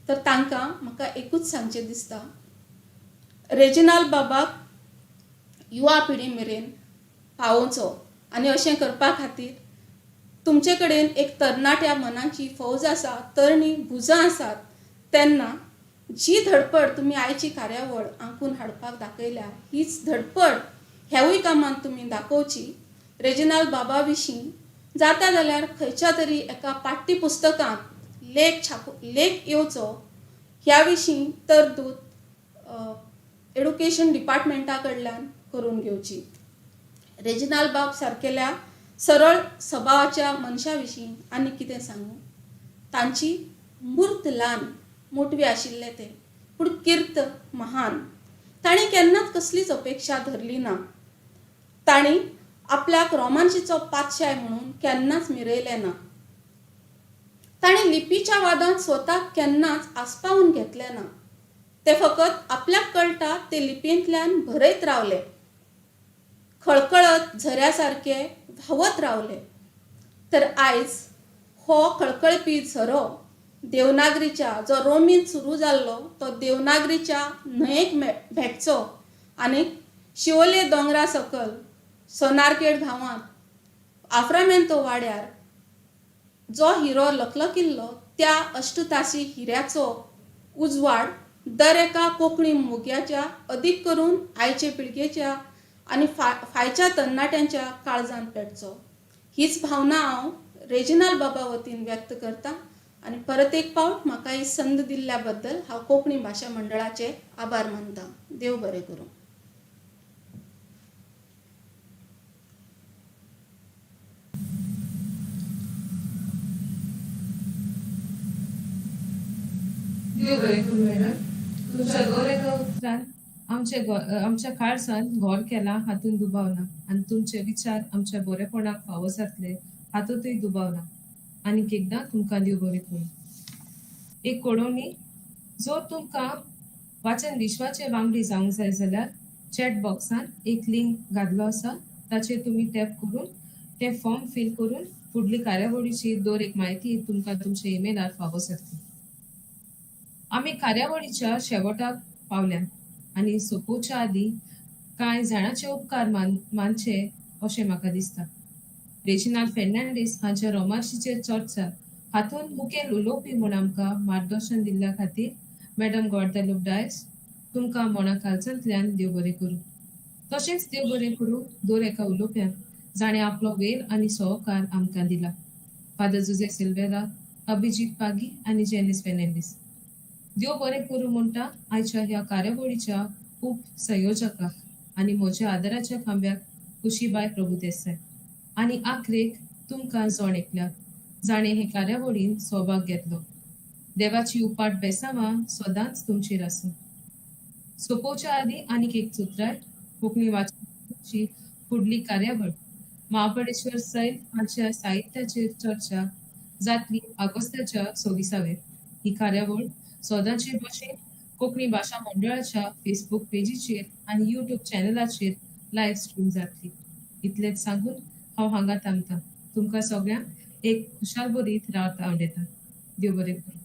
तर तांकां म्हाका एकूच सांगचें दिसता, रेजिनाल्ड बाबाक युवा पिढी मेरेन पावोवचो आनी अशें करपा खातीर तुमचे कडेन एक तरणाट्या मनाची फौज आसा, तरणी भुजां आसात. तेन्ना जी धडपड तुमी आयची कार्यावळ आंकून हाडपाक दाखयल्या, हीच धडपड ह्यावूय कामांत तुमी दाखोवची. रेजिनाल्ड बाबा विशीं जाता जाल्यार खंयच्या तरी एका पाठ्यपुस्तकांत लेख येवचो, ह्या विशीं तरतूद एड्युकेशन डिपार्टमेंटा कडल्यान करून घेवची. रेजिनाल्ड बाब सारकेल्या सरळ स्वभावाच्या मनशा विशीं आनी कितें सांगू. तांची मूर्त ल्हान मोटवी आशिल्ले ते, पूण कीर्त महान. ताणें केन्नाच कसलीच अपेक्षा धरली ना. ताणीं आपल्याक रोमांचीचो पातशाय म्हणून केन्नाच मिरयलें ना. ताणें लिपीच्या वादांत स्वताक केन्नाच आस्पावून घेतलें ना. ते फकत आपल्याक कळटा ते लिपयेंतल्यान भरयत रावले, खळखळत झऱ्या सारके व्हांवत रावले. तर आयज हो खळखळपी झरो देवनागरीच्या जो रोमीन सुरू जाल्लो तो देवनागरीच्या न्हंयेक भेटचो आनी शिवोले दोंगरा सकल सोनारखेड गांवांत आफ्रामेंतो वाड्यार जो हिरो लखलखिल्लो त्या अष्टतासी हिऱ्याचो उजवाड दर एका कोंकणी मोग्याच्या, अदीक करून आयचे पिळगेच्या आनी फायच्या तरणाट्यांच्या काळजांत पेटचो. हीच भावना हांव रेजिनाल्ड बाबा वतीन व्यक्त करतां आनी परत एक फावट म्हाका ही संद दिल्ल्या बद्दल हांव कोंकणी भाशा मंडळाचे आभार मानतां. देव बरें करूं. देव बरें करूं मॅडम. तुमच्या दर एका उतरान आमच्या काळजान घर केला हातून दुबावना, आनी तुमचे विचार आमच्या बरेपणाक फावो जातले हातूंतय दुबावना. आनीक एकदां तुमकां देव बरें करूं. एक कोडवणी, जर तुमकां वाचन विश्वाचे वांगडी जावंक जाय जाल्यार चॅट बॉक्सान एक लिंक घातलो आसा, ताचेर तुमी टॅप करून ते फॉर्म फिल करून फुडली कार्यावळीची दर एक म्हायती तुमकां तुमच्या ईमेलार फावो जातली. आमी कार्यावळीच्या शेवटाक पावल्यात आनी सोंपोवच्या आदीं कांय जाणांचे उपकार मानचे अशें म्हाका दिसता. रेजिनाल्ड फेर्नांडीस हांच्या रोमांसीचेर चर्चा हातूंत मुखेल उलोवपी म्हूण आमकां मार्गदर्शन दिल्ल्या खातीर मॅडम गॉडलूप डायस तुमकां मोना काळजांतल्यान देव बरें करूं. तशेंच देव बरें करूं दर एका उलोवप्याक जाणें आपलो वेळ आनी सहकार आमकां दिला. फादर जुझे सिल्वेरा, अभिजीत पागी आनी जेनिस फेर्नांडीस. देव बरें करूं म्हणटा आयच्या ह्या कार्यावळीच्या उपसंयोजकाक आनी म्हज्या आदराच्या खांब्याक खुशीबाय प्रभुदेसाय आनी आखरेक तुमकां जोण एकल्याक जाणें हे कार्यावळीन सहभाग घेतलो. देवाची उपाट बेसामां सदांच तुमचेर आसूं. सोंपोवच्या आदीं आनीक एक चुत्राय कोंकणी वाचनाची फुडली कार्यावळ महाबळेश्वर सैल हांच्या साहित्याचेर चर्चा जातली ऑगस्टाच्या 26वेर. ही कार्यावळ सदांचे भाशेन कोंकणी भाशा मंडळाच्या फेसबुक पेजीचेर आनी युट्यूब चॅनलाचेर लायव्ह स्ट्रीम जातली. इतलेंच सांगून हांव हांगा थांबतां. तुमकां सगळ्यांक एक खुशाल बरीत रात आवडेता. देव बरें करूं.